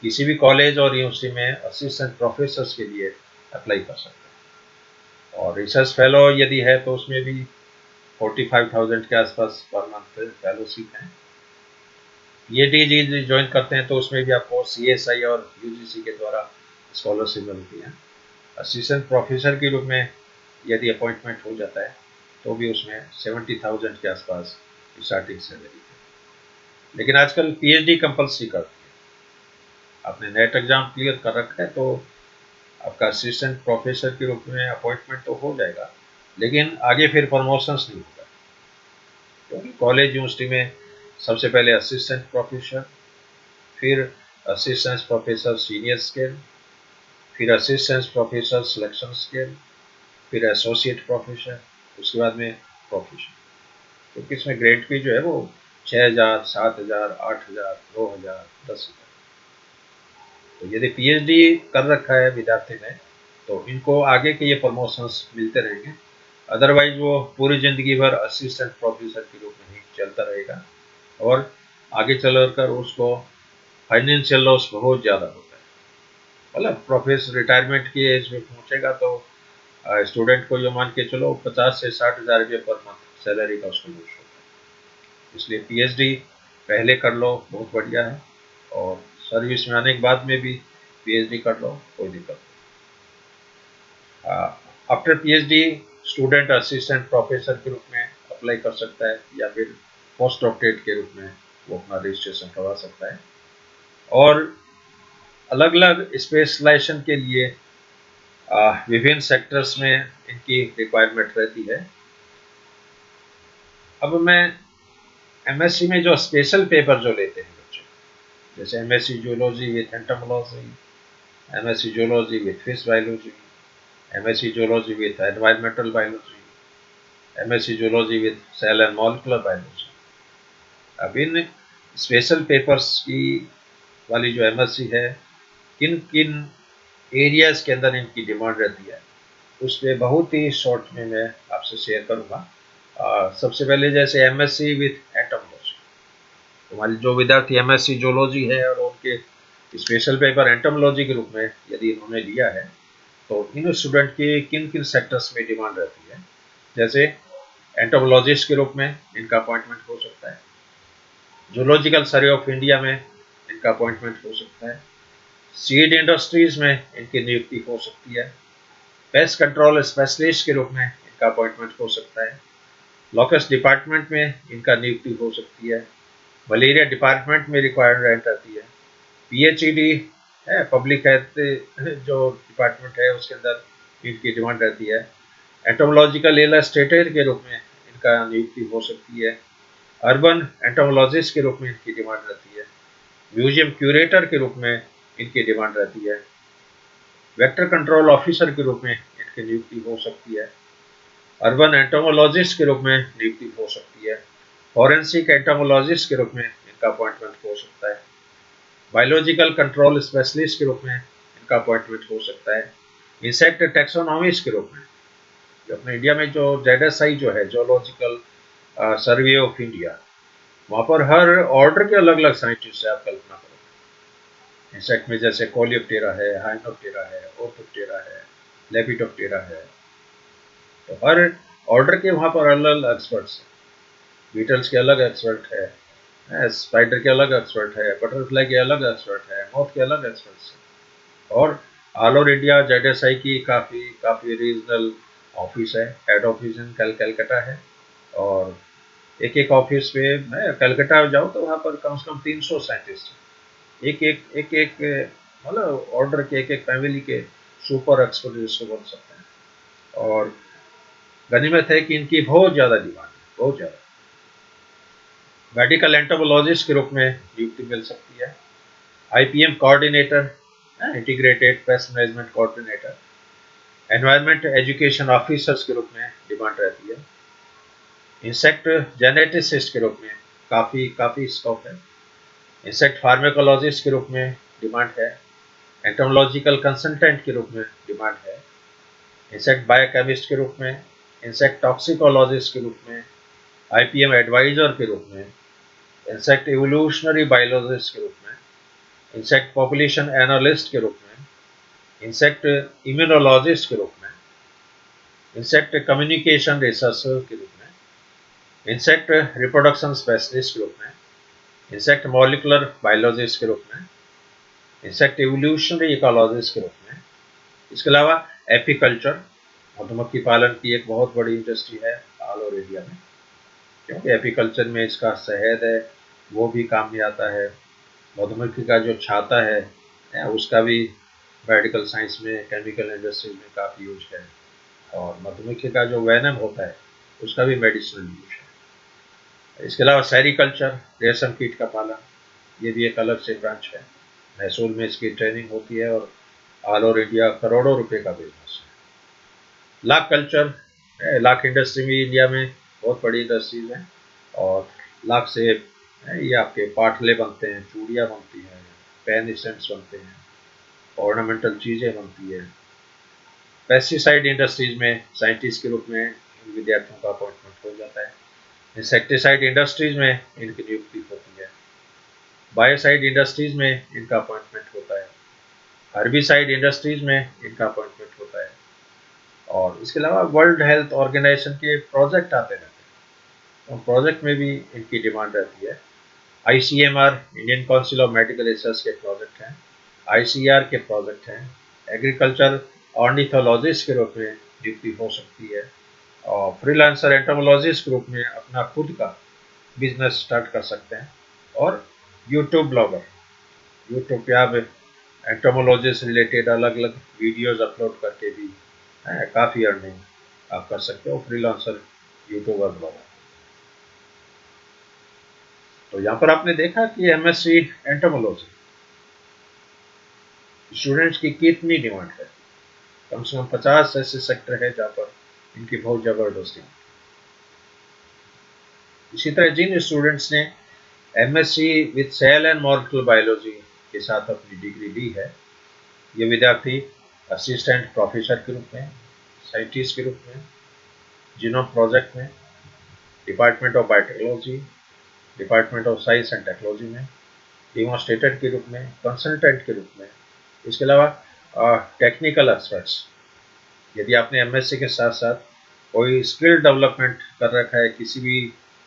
किसी भी कॉलेज और यूनिवर्सिटी में असिस्टेंट प्रोफेसर्स के लिए अप्लाई कर सकते हैं। और रिसर्च फेलो यदि है तो उसमें भी 45,000 के आसपास पर मंथ फेलोशिप है। ये डी ज्वाइन करते हैं तो उसमें भी आपको सीएसआई और यूजीसी के द्वारा स्कॉलरशिप मिलती है। असिस्टेंट प्रोफेसर के रूप में यदि अपॉइंटमेंट हो जाता है तो भी उसमें 70,000 के आसपास स्टार्टिंग सैलरी है। लेकिन आजकल पीएचडी कंपल्सरी करती है, आपने नेट एग्जाम क्लियर कर रखा है तो आपका असिस्टेंट प्रोफेसर के रूप में अपॉइंटमेंट तो हो जाएगा, लेकिन आगे फिर प्रमोशंस नहीं होगा, क्योंकि कॉलेज यूनिवर्सिटी में सबसे पहले असिस्टेंट प्रोफेसर, फिर असिस्टेंट प्रोफेसर सीनियर स्केल, फिर असिस्टेंट प्रोफेसर सिलेक्शन स्केल, फिर एसोसिएट प्रोफेसर, उसके बाद में प्रोफेसर। क्योंकि इसमें ग्रेड भी जो है वो 6,000, 7,000, 8,000, 2,000, 10,000। तो यदि पीएचडी कर रखा है विद्यार्थी ने तो इनको आगे के ये प्रमोशंस मिलते रहेंगे, अदरवाइज वो पूरी जिंदगी भर असिस्टेंट प्रोफेसर के रूप में ही चलता रहेगा और आगे चलकर उसको फाइनेंशियल लॉस बहुत ज़्यादा होता है। मतलब प्रोफेसर रिटायरमेंट की एज में पहुंचेगा तो स्टूडेंट को ये मान के चलो 50 से 60,000 रुपये पर मंथ सैलरी का उसको लॉस होता है। इसलिए पीएचडी पहले कर लो, बहुत बढ़िया है, और सर्विस में आने के बाद में भी पीएचडी कर लो, कोई दिक्कत नहीं। After PhD student assistant professor के रूप में अप्लाई कर सकता है या फिर पोस्ट डॉक्टरेट के रूप में वो अपना रजिस्ट्रेशन करवा सकता है, और अलग अलग स्पेशलाइजेशन के लिए विभिन्न सेक्टर्स में इनकी रिक्वायरमेंट रहती है। अब मैं एमएससी में जो स्पेशल पेपर जो लेते हैं बच्चे, जैसे MSc zoology with entomology, MSc zoology with fish biology, MSc zoology with environmental biology, MSc zoology with cell and molecular biology. अब इन स्पेशल पेपर्स की वाली जो एमएससी है, किन किन एरियाज के अंदर इनकी डिमांड रहती है, उस पर बहुत ही शॉर्ट में मैं आपसे शेयर करूँगा। सबसे पहले जैसे एमएससी विथ एंटोमोलॉजी, हमारे जो विद्यार्थी एमएससी जूलॉजी है और उनके स्पेशल पेपर एंटोमोलॉजी के रूप में यदि इन्होंने लिया है तो इन स्टूडेंट की किन किन सेक्टर्स में डिमांड रहती है। जैसे एंटोमोलॉजिस्ट के रूप में इनका अपॉइंटमेंट हो सकता है, जूलॉजिकल सर्वे ऑफ इंडिया में इनका अपॉइंटमेंट हो सकता है, सीड इंडस्ट्रीज में इनकी नियुक्ति हो सकती है, पेस्ट कंट्रोल स्पेशलिस्ट के रूप में इनका अपॉइंटमेंट हो सकता है, लॉकस डिपार्टमेंट में इनका नियुक्ति हो सकती है, मलेरिया डिपार्टमेंट में रिक्वायरमेंट रहती है, पीएचईडी है पब्लिक हेल्थ जो डिपार्टमेंट है उसके अंदर इनकी डिमांड रहती है, एंटोमोलॉजिकल इलस्ट्रेटर के रूप में इनका नियुक्ति हो सकती है, अर्बन एंटोमोलॉजिस्ट के रूप में इनकी डिमांड रहती है, म्यूजियम क्यूरेटर के रूप में इनकी डिमांड रहती है, वेक्टर कंट्रोल ऑफिसर के रूप में इनकी नियुक्ति हो सकती है, अर्बन एंटोमोलॉजिस्ट के रूप में नियुक्ति हो सकती है, फॉरेंसिक एंटोमोलॉजिस्ट के रूप में इनका अपॉइंटमेंट हो सकता है, बायोलॉजिकल कंट्रोल स्पेशलिस्ट के रूप में इनका अपॉइंटमेंट हो सकता है, इंसेक्ट टैक्सोनॉमिस्ट के रूप में, जो अपने इंडिया में जो जेडएसआई जो है जोलॉजिकल सर्वे ऑफ इंडिया, वहाँ पर हर ऑर्डर के अलग अलग साइंटिस्ट है, आप कल्पना करो। इंसेक्ट में जैसे कोलियोप्टेरा है, हाइनोप्टेरा है, ओर्थोप्टेरा है, लेपिडोप्टेरा है, तो हर ऑर्डर के वहाँ पर अलग अलग एक्सपर्ट्स हैं। बीटल्स के अलग एक्सपर्ट है, स्पाइडर के अलग एक्सपर्ट है, बटरफ्लाई के अलग एक्सपर्ट है, मोथ के अलग एक्सपर्ट्स हैं, और ऑल ओवर इंडिया जेडएसआई की काफ़ी रीजनल ऑफिस है, हेड ऑफिस इन कलकत्ता है, और एक एक ऑफिस पे मैं कलकत्ता जाऊँ तो वहाँ पर कम से कम 300 साइंटिस्ट हैं, एक मतलब ऑर्डर के एक फैमिली के सुपर एक्सपर्ट जिसको बोल सकते हैं। और गनीमत है कि इनकी बहुत ज़्यादा डिमांड है, बहुत ज़्यादा। मेडिकल एंटोमोलॉजिस्ट के रूप में नियुक्ति मिल सकती है, IPM coordinator, integrated pest management coordinator, environment education officers के रूप में डिमांड रहती है, इंसेक्ट जेनेटिसिस्ट के रूप में काफ़ी स्कोप है, इंसेक्ट फार्मेकोलॉजिस्ट के रूप में डिमांड है, एंटोमोलॉजिकल कंसल्टेंट के रूप में डिमांड है, इंसेक्ट बायोकेमिस्ट के रूप में, इंसेक्ट टॉक्सिकोलॉजिस्ट के रूप में, आईपीएम एडवाइजर के रूप में, इंसेक्ट इवोल्यूशनरी बायोलॉजिस्ट के रूप में, इंसेक्ट पॉपुलेशन एनालिस्ट के रूप में, इंसेक्ट इम्यूनोलॉजिस्ट के रूप में, इंसेक्ट कम्युनिकेशन रिसर्चर के रूप में, इंसेक्ट रिप्रोडक्शन स्पेशलिस्ट के रूप में, इंसेक्ट मॉलिकुलर बायोलॉजिस्ट के रूप में, इंसेक्ट इवोल्यूशनरी इकोलॉजिस्ट के रूप में। इसके अलावा एपीकल्चर, मधुमक्खी पालन की एक बहुत बड़ी इंडस्ट्री है ऑल ओवर इंडिया में, क्योंकि एपीकल्चर में इसका शहद है वो भी काम में आता है, मधुमक्खी का जो छाता है उसका भी मेडिकल साइंस में, केमिकल इंडस्ट्रीज में काफ़ी यूज है। और मधुमक्खी का जो वैनम होता है उसका भी मेडिसिनल यूज है। इसके अलावा सेरिकल्चर, रेशम कीट का पालन, ये भी एक अलग से ब्रांच है। मैसूर में इसकी ट्रेनिंग होती है और ऑल ओवर इंडिया करोड़ों रुपए का बिजनेस है। लाख कल्चर, लाख इंडस्ट्री भी इंडिया में बहुत बड़ी इंडस्ट्रीज है। और लाख से ये आपके पाटले बनते हैं, चूड़ियाँ बनती हैं, पेन स्टैंड्स बनते हैं, ऑर्नामेंटल चीज़ें बनती है। पेस्टिसाइड इंडस्ट्रीज में साइंटिस्ट के रूप में इन विद्यार्थियों का अपॉइंटमेंट हो जाता है। इंसेक्टिसाइड इंडस्ट्रीज में इनकी नियुक्ति होती है। बायोसाइड इंडस्ट्रीज में इनका अपॉइंटमेंट होता है। हर्बिसाइड इंडस्ट्रीज में इनका अपॉइंटमेंट होता है। और इसके अलावा वर्ल्ड हेल्थ ऑर्गेनाइजेशन के प्रोजेक्ट आते रहते हैं, उन प्रोजेक्ट में भी इनकी डिमांड रहती है। ICMR, Indian council of medical research के प्रोजेक्ट हैं। ICR के प्रोजेक्ट हैं। एग्रीकल्चर ऑर्निथोलॉजिस्ट के रूप में नियुक्ति हो सकती है। और फ्रीलांसर एंटोमोलॉजिस्ट के रूप में अपना खुद का बिजनेस स्टार्ट कर सकते हैं। और यूट्यूब ब्लॉगर, यूट्यूब पे आप एंटोमोलॉजी से रिलेटेड अलग अलग वीडियोस अपलोड करके भी काफ़ी अर्निंग आप कर सकते हो, फ्रीलांसर यूट्यूबर ब्लॉगर। तो यहाँ पर आपने देखा कि MSc एंटोमोलॉजी स्टूडेंट्स की कितनी डिमांड है। कम से कम 50 ऐसे सेक्टर है जहाँ पर इनकी बहुत जबरदस्त डिमांड। इसी तरह जिन स्टूडेंट्स ने MSc with cell and molecular biology के साथ अपनी डिग्री ली है, ये विद्यार्थी असिस्टेंट प्रोफेसर के रूप में, साइंटिस्ट के रूप में, जीनोम प्रोजेक्ट में, department of biotechnology, department of science and technology में डिमॉन्स्ट्रेटर के रूप में, कंसल्टेंट के रूप में। इसके अलावा टेक्निकल एक्सपर्ट्स, यदि आपने MSc के साथ साथ कोई स्किल डेवलपमेंट कर रखा है किसी भी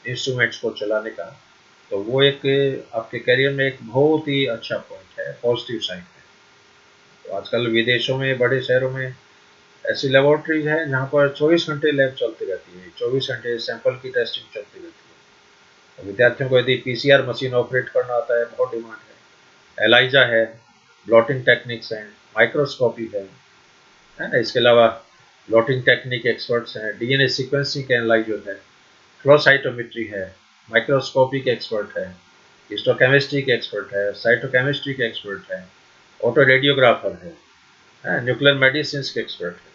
इंस्ट्रूमेंट्स को चलाने का, तो वो एक आपके करियर में एक बहुत ही अच्छा पॉइंट है, पॉजिटिव साइन है। तो आजकल विदेशों में, बड़े शहरों में ऐसी लेबोरेटरीज है जहाँ पर 24 घंटे लैब चलती रहती है, 24 घंटे सैंपल की टेस्टिंग चलती रहती है। तो विद्यार्थियों को यदि PCR मशीन ऑपरेट करना आता है, बहुत डिमांड है। एलाइजा है, ब्लॉटिंग टेक्निक्स हैं, माइक्रोस्कोपी है ना। इसके अलावा ब्लॉटिंग टेक्निक एक्सपर्ट्स हैं, DNA सीक्वेंसिंग के एनालाइजर है, फ्लो साइटोमेट्री है, माइक्रोस्कोपी के एक्सपर्ट है, हिस्टोकेमिस्ट्री के एक्सपर्ट है, साइटोकेमिस्ट्री के एक्सपर्ट है, ऑटो रेडियोग्राफर है, न्यूक्लियर मेडिसिन के एक्सपर्ट है।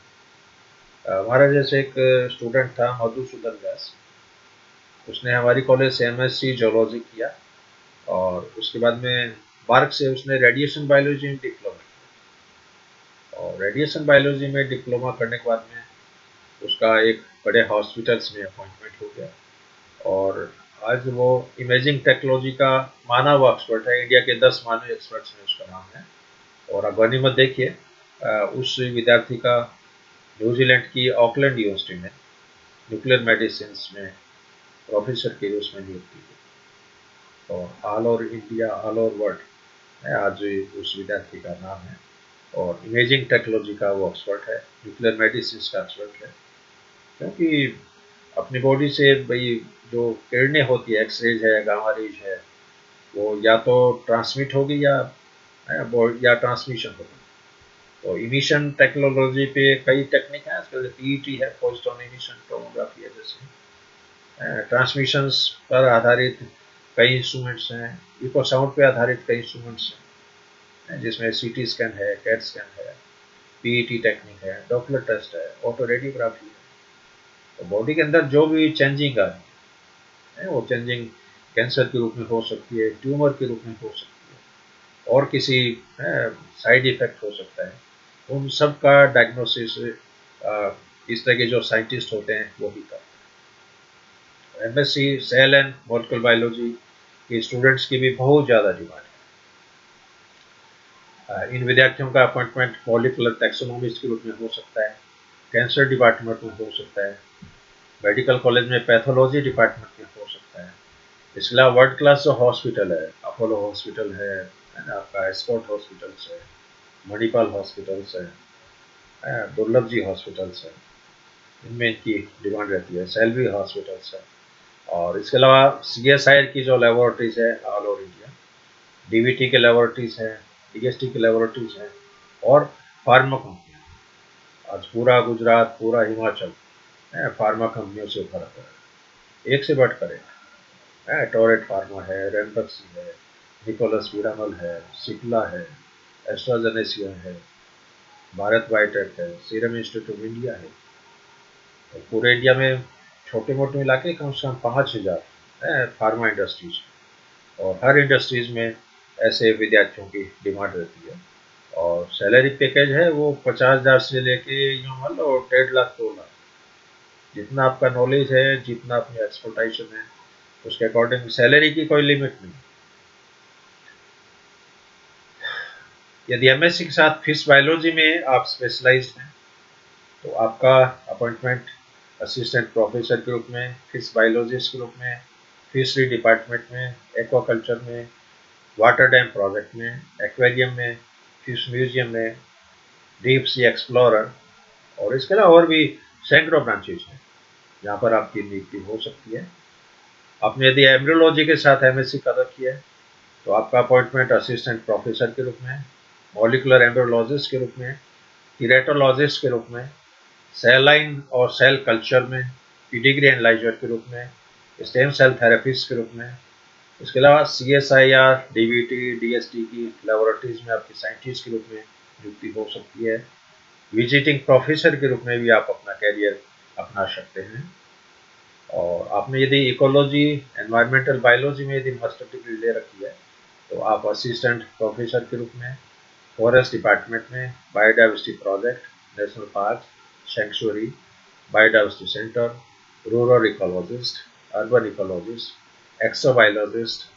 हमारा जैसे एक स्टूडेंट था मधुसूदन व्यास, उसने हमारी कॉलेज से MSc जियोलॉजी किया और उसके बाद में मार्क से उसने रेडिएशन बायोलॉजी में डिप्लोमा किया। और रेडिएशन बायोलॉजी में डिप्लोमा करने के बाद में उसका एक बड़े हॉस्पिटल्स में अपॉइंटमेंट हो गया। और आज वो इमेजिंग टेक्नोलॉजी का माना हुआ एक्सपर्ट है, इंडिया के 10 मानव एक्सपर्ट्स में उसका नाम है। और आप गनीमत देखिए, उस विद्यार्थी का न्यूजीलैंड की ऑकलैंड यूनिवर्सिटी में न्यूक्लियर मेडिसिन में प्रोफेसर के रूप में नियुक्ति हुई। और all over India, all over world आज उस विद्यार्थी का नाम है। और इमेजिंग टेक्नोलॉजी का वो एक्सपर्ट है, न्यूक्लियर मेडिसिन का एक्सपर्ट है। क्योंकि अपनी बॉडी से भाई जो किरणें होती है, एक्सरेज है, गामा रेज है, वो या तो ट्रांसमिट होगी या ट्रांसमिशन होगी। तो इमिशन टेक्नोलॉजी पे कई टेक्निक है आजकल, PET है, फोटोन इमिशन टोमोग्राफी है, जैसे ट्रांसमिशंस पर आधारित कई इंस्ट्रूमेंट्स हैं, इकोसाउंड पे आधारित कई इंस्ट्रूमेंट्स हैं, जिसमें CT स्कैन है, कैट स्कैन है, PET टेक्निक है, डॉपलर टेस्ट है, ऑटो रेडियोग्राफी है। तो बॉडी के अंदर जो भी चेंजिंग आ रही है, वो चेंजिंग कैंसर के रूप में हो सकती है, ट्यूमर के रूप में हो सकती है, और किसी साइड इफेक्ट हो सकता है। उन सब का डायग्नोसिस इस तरह के जो साइंटिस्ट होते हैं वो भी करते हैं। MSc cell and molecular biology के स्टूडेंट्स की भी बहुत ज़्यादा डिमांड है। इन विद्यार्थियों का अपॉइंटमेंट मॉलिक्यूलर टैक्सोनॉमिस्ट के रूप में हो सकता है, कैंसर डिपार्टमेंट में हो सकता है, मेडिकल कॉलेज में पैथोलॉजी डिपार्टमेंट में हो सकता है। इसके अलावा वर्ल्ड क्लास जो हॉस्पिटल है, अपोलो हॉस्पिटल है ना, आपका एस्कॉर्ट हॉस्पिटल्स है, मणिपाल हॉस्पिटल्स है, दुर्लभ जी हॉस्पिटल्स है, इनमें इनकी डिमांड रहती है, सेल्वी हॉस्पिटल्स है। और इसके अलावा CSIR की जो लेबोरेटरीज है ऑल ओवर इंडिया, DVT के लेबोरेटरीज हैं, डीएसटी की लेबोरेटरीज हैं और फार्मा कंपनियाँ। आज पूरा गुजरात, पूरा हिमाचल फार्मा कंपनियों से भरा पड़ा है, एक से बढ़कर एक। टोरेट फार्मा है, रेमबक्सी है, निकोलस विरामल है, सिप्ला है, एस्ट्राजेनेसिया है, भारत बायोटेक है, सीरम इंस्टीट्यूट ऑफ इंडिया है। और पूरे इंडिया में छोटे मोटे मिला के कम से कम 5,000 फार्मा इंडस्ट्रीज है और हर इंडस्ट्रीज में ऐसे विद्यार्थियों की डिमांड रहती है। और सैलरी पैकेज है वो 50,000 से लेके यूँ मान लो 1.5 लाख 2 लाख। जितना आपका नॉलेज है, जितना अपनी एक्सपर्टाइजेशन है, उसके अकॉर्डिंग सैलरी की कोई लिमिट नहीं। यदि एमएससी के साथ फिश बायोलॉजी में आप स्पेशलाइज्ड हैं तो आपका अपॉइंटमेंट असिस्टेंट प्रोफेसर के रूप में, फिश बायोलॉजिस्ट के रूप में, फिशरी डिपार्टमेंट में, एक्वाकल्चर में, वाटर डैम प्रोजेक्ट में, एक्वेरियम में, फिश म्यूजियम में, डीप सी एक्सप्लोरर और इसके अलावा और भी सैकड़ों ब्रांचेज हैं जहाँ पर आपकी नियुक्ति हो सकती है। आपने यदि एम्ब्रियोलॉजी के साथ एमएससी कर रखी है तो आपका अपॉइंटमेंट असिस्टेंट प्रोफेसर के रूप में, मॉलिकुलर एम्ब्रियोलॉजिस्ट के रूप में, कीरेटोलॉजिस्ट के रूप में, सेल लाइन और सेल कल्चर में, पीडिग्री एनालाइजर के रूप में, स्टेम सेल थेरेपिस्ट के रूप में। इसके अलावा CSIR, DBT, DST की लेबोरेटरीज में आपकी साइंटिस्ट के रूप में नियुक्ति हो सकती है। विजिटिंग प्रोफेसर के रूप में भी आप अपना कैरियर अपना सकते हैं। और आपने यदि इकोलॉजी, एनवायरमेंटल बायोलॉजी में यदि मास्टर डिग्री ले रखी है तो आप असिस्टेंट प्रोफेसर के रूप में फॉरेस्ट डिपार्टमेंट में biodiversity project, national park, sanctuary, biodiversity centre, rural ecologist, urban ecologist, exobiologist,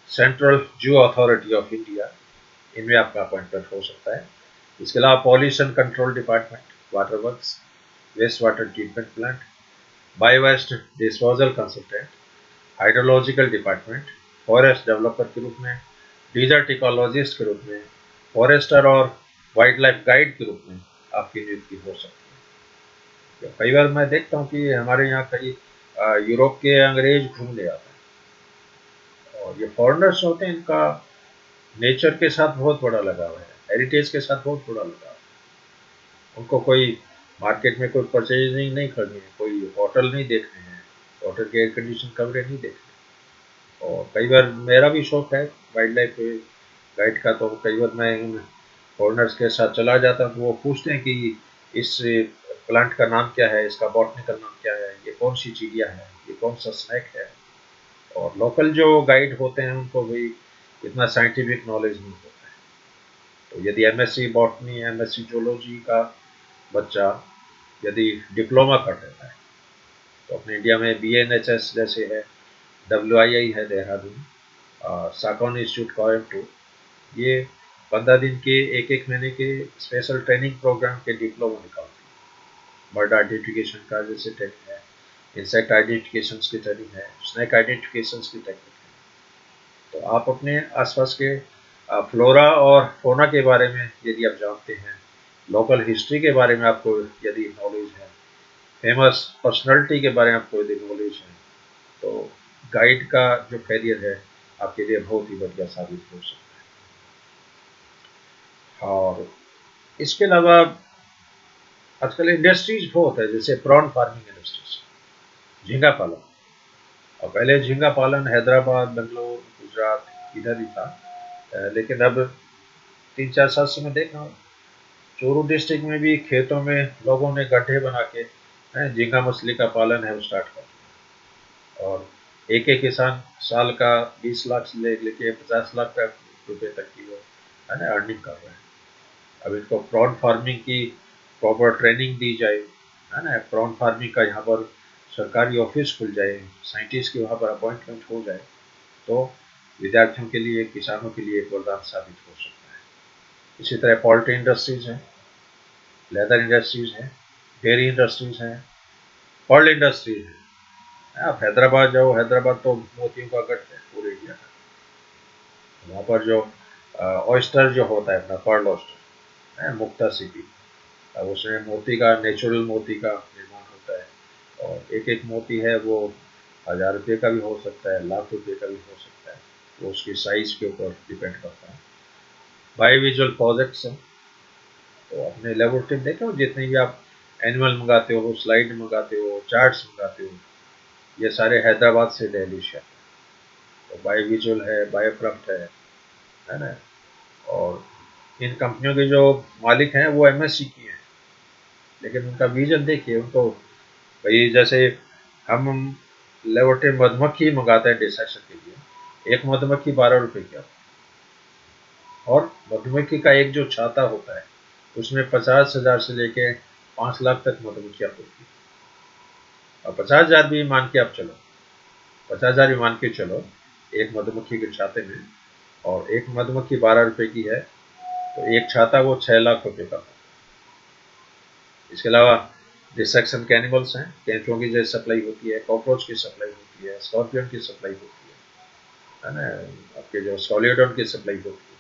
central zoo authority of India, इनमें आपका अपॉइंटमेंट हो सकता है। इसके अलावा pollution control department, water works, waste water treatment plant, biowaste disposal consultant, hydrological department, forest developer के रूप में, डिजर्ट इकोलॉजिस्ट के रूप में, फॉरेस्टर और वाइल्ड लाइफ गाइड के रूप में आपकी नियुक्ति हो सकती है। तो कई बार मैं देखता हूँ कि हमारे यहाँ कई यूरोप के अंग्रेज घूमने आते हैं और ये फॉरेनर्स होते हैं, इनका नेचर के साथ बहुत बड़ा लगाव है, हेरिटेज के साथ बहुत बड़ा लगाव है। उनको कोई मार्केट में कोई परचेजिंग नहीं करनी है, कोई होटल नहीं देखने हैं, होटल के एयर कंडीशन कमरे नहीं देखने। और कई बार मेरा भी शौक है वाइल्ड लाइफ गाइड का, तो कई बार मैं इन फॉरनर्स के साथ चला जाता हूँ तो वो पूछते हैं कि इस प्लांट का नाम क्या है, इसका बॉटनिकल नाम क्या है, ये कौन सी चिड़िया है, ये कौन सा स्नैक है। और लोकल जो गाइड होते हैं उनको भी इतना साइंटिफिक नॉलेज नहीं होता है। तो यदि एमएससी बॉटनी, एमएससी जूलॉजी का बच्चा यदि डिप्लोमा कर लेता है तो अपने इंडिया में BNHS जैसे है, WII है देहरादून, साकौन इंस्टीट्यूट कोयम्बटूर, ये 15 दिन के, एक एक महीने के स्पेशल ट्रेनिंग प्रोग्राम के डिप्लोमा निकालती है। बर्ड आइडेंटिफिकेशन का जैसे ट्रेनिंग है, इंसेक्ट आइडेंटिफिकेशन की ट्रेनिंग है, स्नैक आइडेंटिफिकेशन की टेक्निक है। तो आप अपने आसपास के फ्लोरा और फोना के बारे में यदि आप जानते हैं, लोकल हिस्ट्री के बारे में आपको यदि नॉलेज है, फेमस पर्सनालिटी के बारे में आपको यदि नॉलेज है, तो गाइड का जो कैरियर है आपके लिए बहुत ही बढ़िया साबित हो सकता है। और इसके अलावा आजकल इंडस्ट्रीज बहुत है, जैसे प्रॉन फार्मिंग इंडस्ट्रीज, झींगा पालन। और पहले झींगा पालन हैदराबाद, बेंगलोर, गुजरात इधर ही था, लेकिन अब 3-4 साल से मैं देख रहा हूँ चूरू डिस्ट्रिक्ट में भी खेतों में लोगों ने गड्ढे बना के झींगा मछली का पालन है वो स्टार्ट कर दिया। और एक एक किसान साल का 20 लाख से लेके 50 लाख रुपए तक की वो है ना अर्निंग कर रहे हैं। अब इनको प्रॉन फार्मिंग की प्रॉपर ट्रेनिंग दी जाए, है ना, प्रॉन फार्मिंग का यहाँ पर सरकारी ऑफिस खुल जाए, साइंटिस्ट की वहाँ पर अपॉइंटमेंट हो जाए, तो विद्यार्थियों के लिए, किसानों के लिए एक वरदान साबित हो सकता है। इसी तरह पोल्ट्री इंडस्ट्रीज हैं, लेदर इंडस्ट्रीज हैं, डेयरी इंडस्ट्रीज हैं, पर्ल इंडस्ट्रीज है। आप हैदराबाद जाओ, हैदराबाद तो मोतियों का गढ़ है पूरे इंडिया का। वहाँ पर जो ऑयस्टर जो होता है अपना पर्ल ऑयस्टर है, मुक्ता सिटी, अब उसमें मोती का, नेचुरल मोती का निर्माण होता है। और एक एक मोती है वो 1000 रुपये का भी हो सकता है, लाख रुपये का भी हो सकता है, वो उसकी साइज के ऊपर डिपेंड करता है। बायोविजुअल प्रोजेक्ट्स हैं। तो अपने लेबोरेटरी में देखे हो, जितने भी आप एनिमल मंगाते हो, स्लाइड मंगाते हो, चार्ट्स मंगाते हो, ये सारे हैदराबाद से दिल्ली से। तो बायोविजुअल है, बायोक्रफ्ट है ना। और इन कंपनियों के जो मालिक हैं वो एमएससी की हैं, लेकिन उनका विजन देखिए। उनको भाई जैसे हम लेबोरेटरी मधुमक्खी मंगाते हैं डिसेक्शन के लिए, एक मधुमक्खी 12 रुपए की, और मधुमक्खी का एक जो छाता होता है उसमें 50,000 से लेके 5 लाख तक मधुमक्खियां होती है। और 50,000 भी मान के आप चलो, 50,000 भी मान के चलो एक मधुमक्खी के छाते में, और एक मधुमक्खी 12 रुपए की है, तो एक छाता वो 6 लाख रुपए का। इसके अलावा डिसेक्शन के एनिमल्स हैं, कैंचुओं की जैसे सप्लाई होती है, कॉकरोच की सप्लाई होती है, स्कॉर्पियन की सप्लाई होती है ना, आपके जो सॉलिडोन की सप्लाई होती है,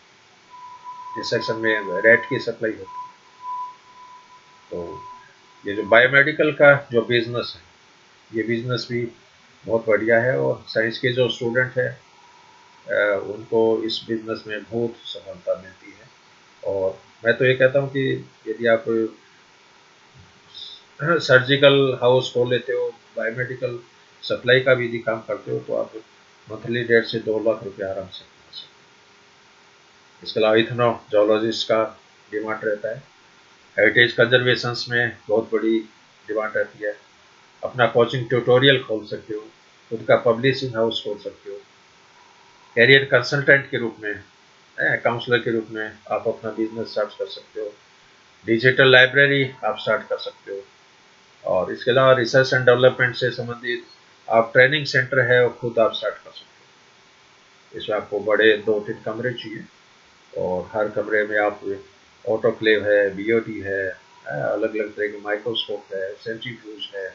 डिसेक्शन में रेट की सप्लाई होती है। तो ये जो बायोमेडिकल का जो बिजनेस है, ये बिजनेस भी बहुत बढ़िया है, और साइंस के जो स्टूडेंट है उनको इस बिजनेस में बहुत सफलता मिलती है। और मैं तो ये कहता हूँ कि यदि आप सर्जिकल हाउस खोल लेते हो, बायोमेडिकल सप्लाई का भी यदि काम करते हो, तो आप मंथली 1.5 से 2 लाख रुपए आराम से कमा सकते हो। इसके अलावा इथनो जोलॉजिस्ट का डिमांड रहता है, हेरिटेज कंजर्वेशन में बहुत बड़ी डिमांड रहती है। अपना कोचिंग ट्यूटोरियल खोल सकते हो, खुद का पब्लिशिंग हाउस खोल सकते हो, कैरियर कंसल्टेंट के रूप में, काउंसलर के रूप में आप अपना बिजनेस स्टार्ट कर सकते हो, डिजिटल लाइब्रेरी आप स्टार्ट कर सकते हो, और इसके अलावा रिसर्च एंड डेवलपमेंट से संबंधित आप ट्रेनिंग सेंटर है वो खुद आप स्टार्ट कर सकते हो। इसमें आपको बड़े 2-3 कमरे चाहिए, और हर कमरे में आप ऑटोक्लेव है, बीओटी है, अलग अलग तरह के माइक्रोस्कोप है, सेंट्रीफ्यूज है,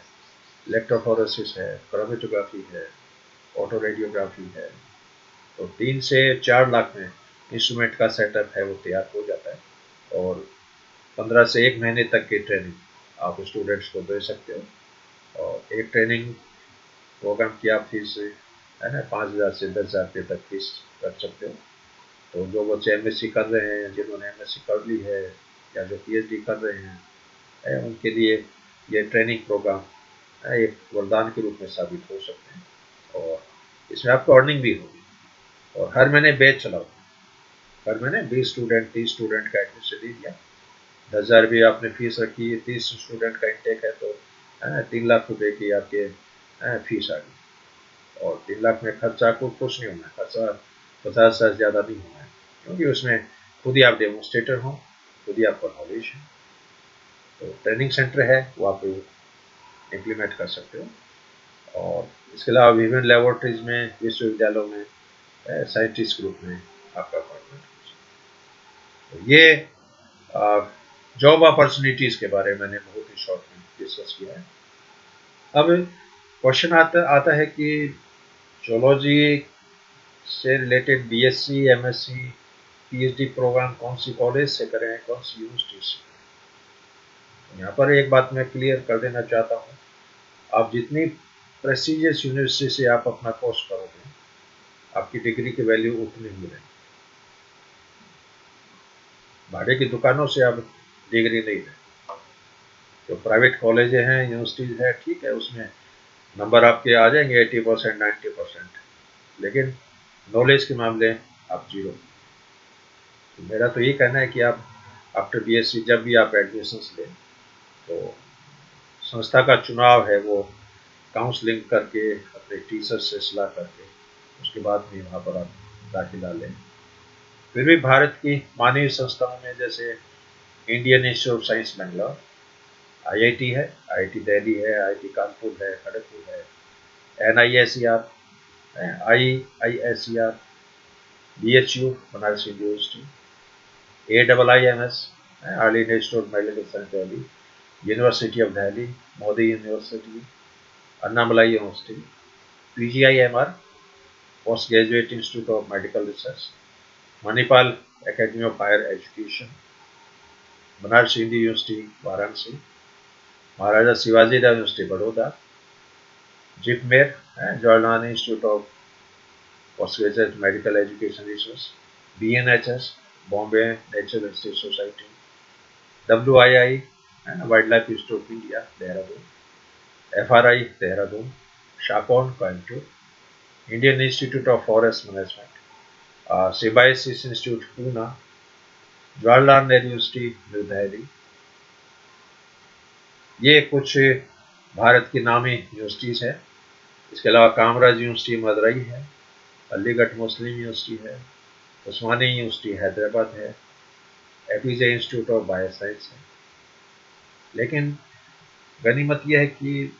इलेक्ट्रोफोरेसिस है, क्रोमेटोग्राफी है, ऑटो रेडियोग्राफी है। तो 3 से 4 लाख में इंस्ट्रूमेंट का सेटअप है वो तैयार हो जाता है, और 15 से 1 महीने तक की ट्रेनिंग आप स्टूडेंट्स को दे सकते हो। और एक ट्रेनिंग प्रोग्राम की आप फीस है ना 5,000 से 10,000 रुपये तक फीस रख सकते हो। तो जो बच्चे एमएससी कर रहे हैं, जिन्होंने एमएससी कर ली है, या जो पीएचडी कर रहे हैं, उनके लिए ये ट्रेनिंग प्रोग्राम एक वरदान के रूप में साबित हो सकते हैं। और इसमें आपको अर्निंग भी होगी, और हर महीने बैच चलाओ, हर महीने 20 स्टूडेंट 30 स्टूडेंट का एडमिशन दे दिया, 10,000 भी आपने फीस रखी है, 30 स्टूडेंट का इंटेक है, तो 3 लाख रुपए की आपके फीस आ गई। और 3 लाख में खर्चा आपको कुछ नहीं होना है, खर्चा 50,000 से ज़्यादा नहीं होना है, क्योंकि उसमें खुद ही आप डेमोन्स्ट्रेटर हो, खुद ही आपका नॉलेज है। तो ट्रेनिंग सेंटर है वो आप इम्प्लीमेंट कर सकते हो। और इसके अलावा विभिन्न लेबोरेटरीज में, विश्वविद्यालयों में साइंटिस्ट ग्रुप में आपका अपॉइंटमेंट हो सकता है। तो ये जॉब अपॉर्चुनिटीज़ के बारे में मैंने बहुत ही शॉर्ट में डिस्कस किया है। अब क्वेश्चन आता है कि जोलॉजी से related BSc, MSc, PhD program कौन सी कॉलेज से करें, कौन सी यूनिवर्सिटी से। यहाँ पर एक बात मैं क्लियर कर देना चाहता हूँ, आप जितनी प्रेस्टिजियस यूनिवर्सिटी से आप अपना कोर्स करोगे, आपकी डिग्री की वैल्यू उतनी ही रहेगी। भाड़े की दुकानों से आप डिग्री नहीं लें। जो प्राइवेट कॉलेज हैं, यूनिवर्सिटीज है, ठीक है, उसमें नंबर आपके आ जाएंगे 80%, 90%, लेकिन नॉलेज के मामले आप जीरो। तो मेरा तो ये कहना है कि आप आफ्टर बीएससी जब भी आप एडमिशन्स लें, तो संस्था का चुनाव है वो काउंसलिंग करके, अपने टीचर से सलाह करके, उसके बाद में वहाँ पर आप दाखिला लें। फिर भी भारत की मानवीय संस्थाओं में जैसे Indian institute of science Bangalore, IIT है, आईआईटी दिल्ली है, आईआईटी कानपुर है, खड़गपुर है, NISER, IISER, BHU Banaras university, AIIMS, early institute medical science Delhi, university of Delhi, Modi university, Annamalai university, PGIMR, post graduate institute of medical research, Manipal academy of higher education, Banaras Hindu university Varanasi, Maharaja Shivaji university Baroda, JIPMER, Jawaharlal institute of post graduate medical education research, BNHS, Bombay natural history society, WII wild life institute India Dehradun, FRI Dehradun, SACON Coimbatore, Indian institute of forest management, Symbiosis institute Poona, Jawaharlal Nehru university New Delhi. ये कुछ भारत की नामी universities है। इसके अलावा Kamaraj university Madurai है, अलीगढ़ मुस्लिम university है, उस्मानी university Hyderabad है, APJ institute of bio science है। लेकिन गनीमत यह है कि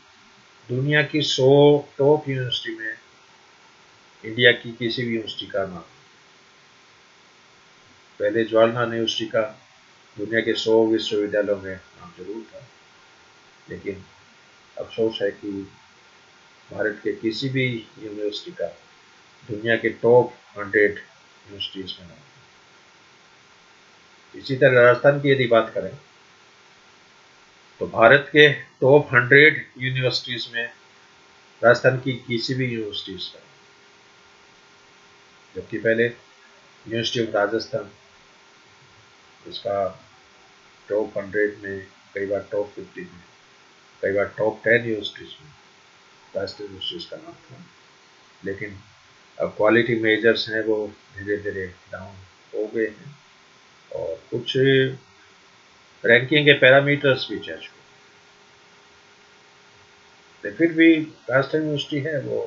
दुनिया की 100 टॉप यूनिवर्सिटी में इंडिया की किसी भी यूनिवर्सिटी का नाम, पहले जवाहरलाल नेहरू यूनिवर्सिटी का दुनिया के 100 विश्वविद्यालयों में नाम जरूर था, लेकिन अफसोस है कि भारत के किसी भी यूनिवर्सिटी का दुनिया के टॉप 100 यूनिवर्सिटीज में नाम। इसी तरह राजस्थान की यदि बात करें तो भारत के टॉप 100 यूनिवर्सिटीज में राजस्थान की किसी भी यूनिवर्सिटीज का, जबकि पहले यूनिवर्सिटी ऑफ राजस्थान इसका टॉप 100 में, कई बार टॉप 50 में, कई बार टॉप 10 यूनिवर्सिटीज में राजस्थान यूनिवर्सिटीज का नाम था। लेकिन अब क्वालिटी मेजर्स हैं वो धीरे धीरे डाउन हो गए हैं और कुछ रैंकिंग के पैरामीटर्स भी चेंज हुए, फिर भी राजस्थान यूनिवर्सिटी है वो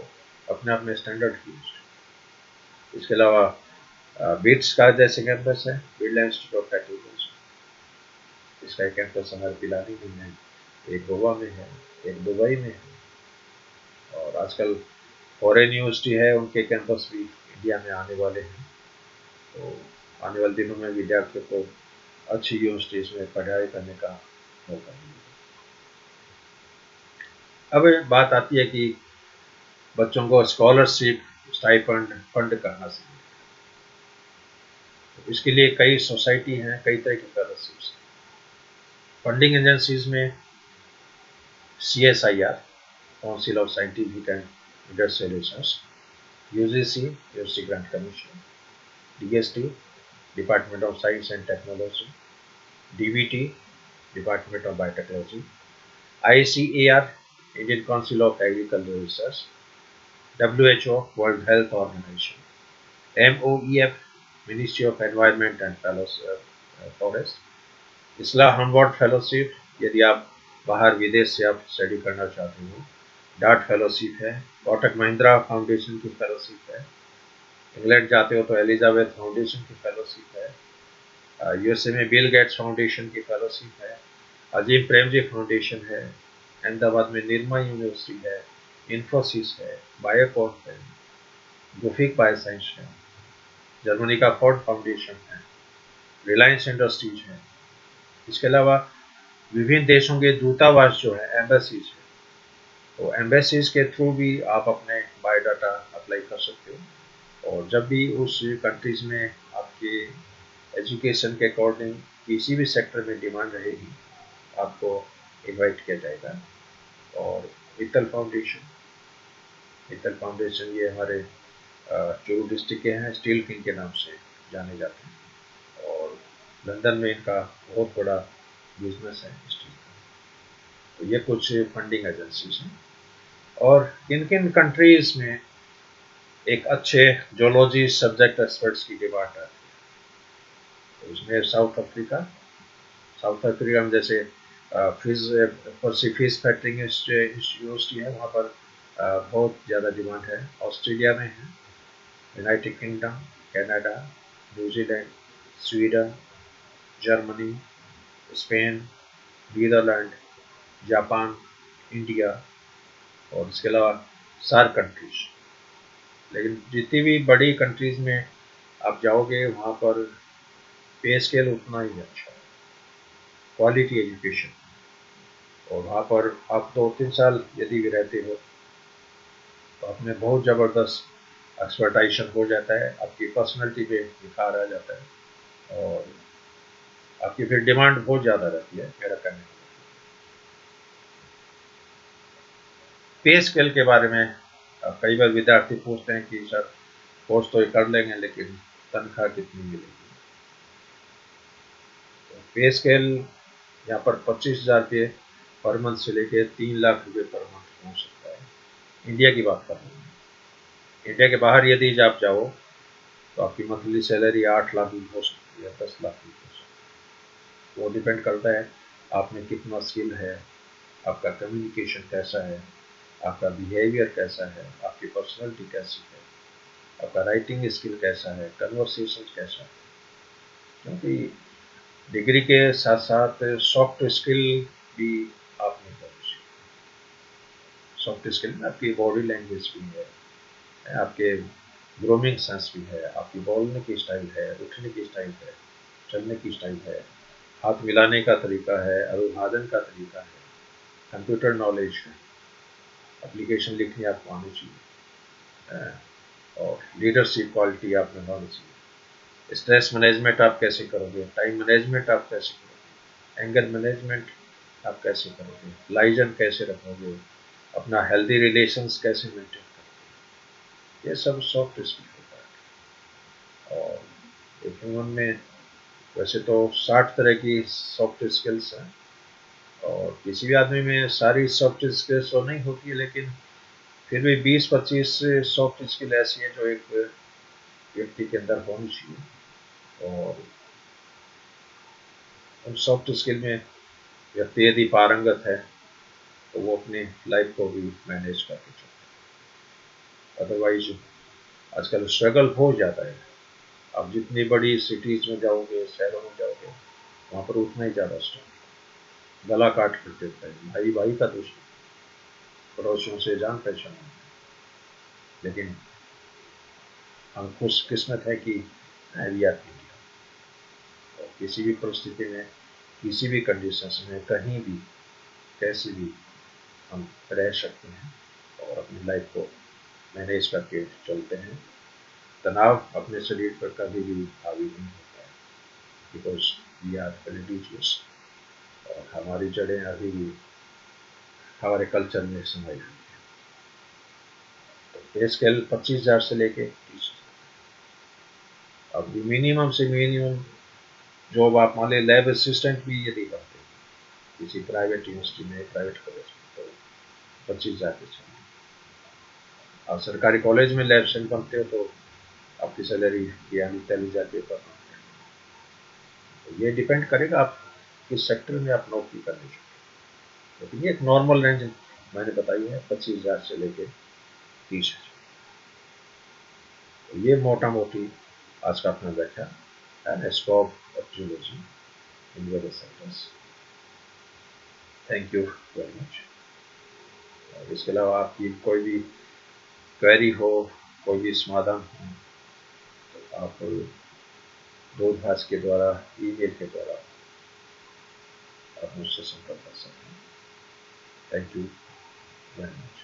अपने आप में स्टैंडर्ड की यूनिवर्सिटी। इसके अलावा बिट्स का जैसे कैंपस है, बिरला इंस्टीट्यूट ऑफ टेक्नोलॉजी, इसका एक कैंपस हमारे पिलानी में है, एक गोवा में है, एक दुबई में है, और आजकल फॉरेन यूनिवर्सिटी है उनके कैंपस भी इंडिया में आने वाले हैं। तो आने वाले दिनों में विद्यार्थियों को अच्छी यूनिवर्सिटीज में पढ़ाई करने का मौका मिलेगा। अब बात आती है कि बच्चों को स्कॉलरशिप, स्टाइपेंड, फंड कहाँ से मिले। तो इसके लिए कई सोसाइटी हैं, कई तरह की स्कॉलरशिप्स। फंडिंग एजेंसीज में CSIR, council of scientific and industrial research, UGC, university grant commission, DST, department of science and technology, DVT, department of biotechnology, ICAR, Indian council of agricultural research, WHO, world health organisation, MOEF, ministry of environment and forest, इसला हमवर्ड fellowship, यदि आप बाहर विदेश से आप study करना चाहते हो, डार्ट फेलोशिप है, कोटक महिंद्रा फाउंडेशन की फेलोशिप है, इंग्लैंड जाते हो तो एलिजाबेथ फाउंडेशन की फेलोशिप है, USA में बिल गेट्स फाउंडेशन की फेलोशिप है, अजीम प्रेमजी फाउंडेशन है, अहमदाबाद में निर्मा यूनिवर्सिटी है, इन्फोसिस है, बायोकॉन है, गुफिक बायोसाइंस है, जर्मनी का फोर्ड फाउंडेशन है, रिलायंस इंडस्ट्रीज है। इसके अलावा विभिन्न देशों के दूतावास जो है, एम्बेसीज है, तो एम्बेसीज के थ्रू भी आप अपने बायोडाटा अप्लाई कर सकते हो, और जब भी उस कंट्रीज में आपके एजुकेशन के अकॉर्डिंग किसी भी सेक्टर में डिमांड रहेगी, आपको इनवाइट किया जाएगा। और मित्तल फाउंडेशन ये हमारे चूरू डिस्ट्रिक्ट के हैं, स्टील किंग के नाम से जाने जाते हैं, और लंदन में इनका बहुत बड़ा बिजनेस है स्टील का। तो ये कुछ फंडिंग एजेंसीज हैं। और किन किन कंट्रीज में एक अच्छे जोलॉजी सब्जेक्ट एक्सपर्ट्स की डिमांड है, तो उसमें साउथ अफ्रीका में जैसे फिश फैक्टरिंग यूनिवर्सिटी है, वहाँ पर बहुत ज़्यादा डिमांड है। ऑस्ट्रेलिया में है, United Kingdom, Canada, New Zealand, Sweden, Germany, Spain, Netherland, Japan, India, और इसके अलावा सार्क कंट्रीज। लेकिन जितनी भी बड़ी कंट्रीज में आप जाओगे वहाँ पर पे स्केल उतना ही अच्छा है, क्वालिटी एजुकेशन, और वहाँ पर आप 2-3 साल यदि भी रहते हो तो आपने बहुत ज़बरदस्त एक्सपर्टाइजेशन हो जाता है, आपकी पर्सनैलिटी पे निखार आ जाता है, और आपकी फिर डिमांड बहुत ज़्यादा रहती है मेरा कहने का। पे स्केल के बारे में कई बार विद्यार्थी पूछते हैं कि सर कोर्स तो ये कर लेंगे लेकिन तनख्वाह कितनी मिलेगी। पे स्केल यहाँ पर 25,000 रुपये पर मंथ से लेके 3 लाख रुपये पर मंथ हो सकता है। इंडिया की बात कर रहे हैं। इंडिया के बाहर यदि आप जाओ तो आपकी मंथली सैलरी 8 लाख भी हो सकती है, 10 लाख भी हो सकती है। वो डिपेंड करता है आप में कितना स्किल है, आपका कम्युनिकेशन कैसा है, आपका बिहेवियर कैसा है, आपकी पर्सनैलिटी कैसी है, आपका राइटिंग स्किल कैसा है, कन्वर्सेशन कैसा है। क्योंकि डिग्री के साथ साथ सॉफ्ट स्किल भी आपने करनी चाहिए। सॉफ्ट स्किल में आपकी बॉडी लैंग्वेज भी है, आपके ग्रूमिंग सेंस भी है, आपकी बोलने की स्टाइल है, उठने की स्टाइल है, चलने की स्टाइल है, हाथ मिलाने का तरीका है, अभिवादन का तरीका है, कंप्यूटर नॉलेज है, एप्लीकेशन लिखनी आपको आनी चाहिए, और लीडरशिप क्वालिटी आप में होनी चाहिए। स्ट्रेस मैनेजमेंट आप कैसे करोगे, टाइम मैनेजमेंट आप कैसे करोगे, एंगर मैनेजमेंट आप कैसे करोगे, लाइजन कैसे रखोगे, अपना हेल्दी रिलेशंस कैसे मेंटेन करोगे, ये सब सॉफ्ट स्किल होता है। और एक ह्यूमन में वैसे तो 60 तरह की सॉफ्ट स्किल्स हैं, और किसी भी आदमी में सारी सॉफ्ट स्किल्स तो नहीं होती है, लेकिन फिर भी 20-25 सॉफ्ट स्किल ऐसी है जो एक व्यक्ति के अंदर होनी चाहिए। और उन सॉफ्ट स्किल में व्यक्ति यदि पारंगत है तो वो अपनी लाइफ को भी मैनेज करके चलता है। अदरवाइज आजकल स्ट्रगल हो जाता है। आप जितनी बड़ी सिटीज़ में जाओगे, शहरों में जाओगे, वहाँ पर उतना ही ज़्यादा स्ट्रगल, गला काट कर देता है, भाई भाई का दुश्मन, पड़ोसियों से जान पहचान। लेकिन हम खुशकिस्मत है कि वी आर इंडिया, और किसी भी परिस्थिति में, किसी भी कंडीशंस में, कहीं भी, कैसे भी हम रह सकते हैं और अपनी लाइफ को मैनेज करके चलते हैं। तनाव अपने शरीर पर कभी भी हावी नहीं होता है, बिकॉज वी आर रिलीजियस, और हमारी जड़ें अभी भी हमारे कल्चर में समाई हुई है। तो पे स्केल 25,000 से लेके 30,000। अब मिनिमम से मिनिमम जॉब आप मान लें लैब असिस्टेंट भी यदि करते हैं किसी प्राइवेट यूनिवर्सिटी में, प्राइवेट कॉलेज में, तो 25,000 के चाहिए। आप सरकारी कॉलेज में लैब असिस्टेंट बनते हो तो आपकी सैलरी यानी 40,000 रुपये पर मंथ है। तो ये डिपेंड करेगा आप किस सेक्टर में आप नौकरी करनी चाहिए। लेकिन ये एक नॉर्मल रेंज मैंने बताई है, 25,000 से लेके 30,000। तो ये मोटा मोटी आज का अपना व्याख्या है scope of zoology in various sectors. Thank you very much. और इसके अलावा आपकी कोई भी क्वेरी हो, कोई भी समाधान हो, तो आप दूरभाष के द्वारा, ईमेल के द्वारा आप मुझसे संपर्क कर सकते हैं। Thank you very much.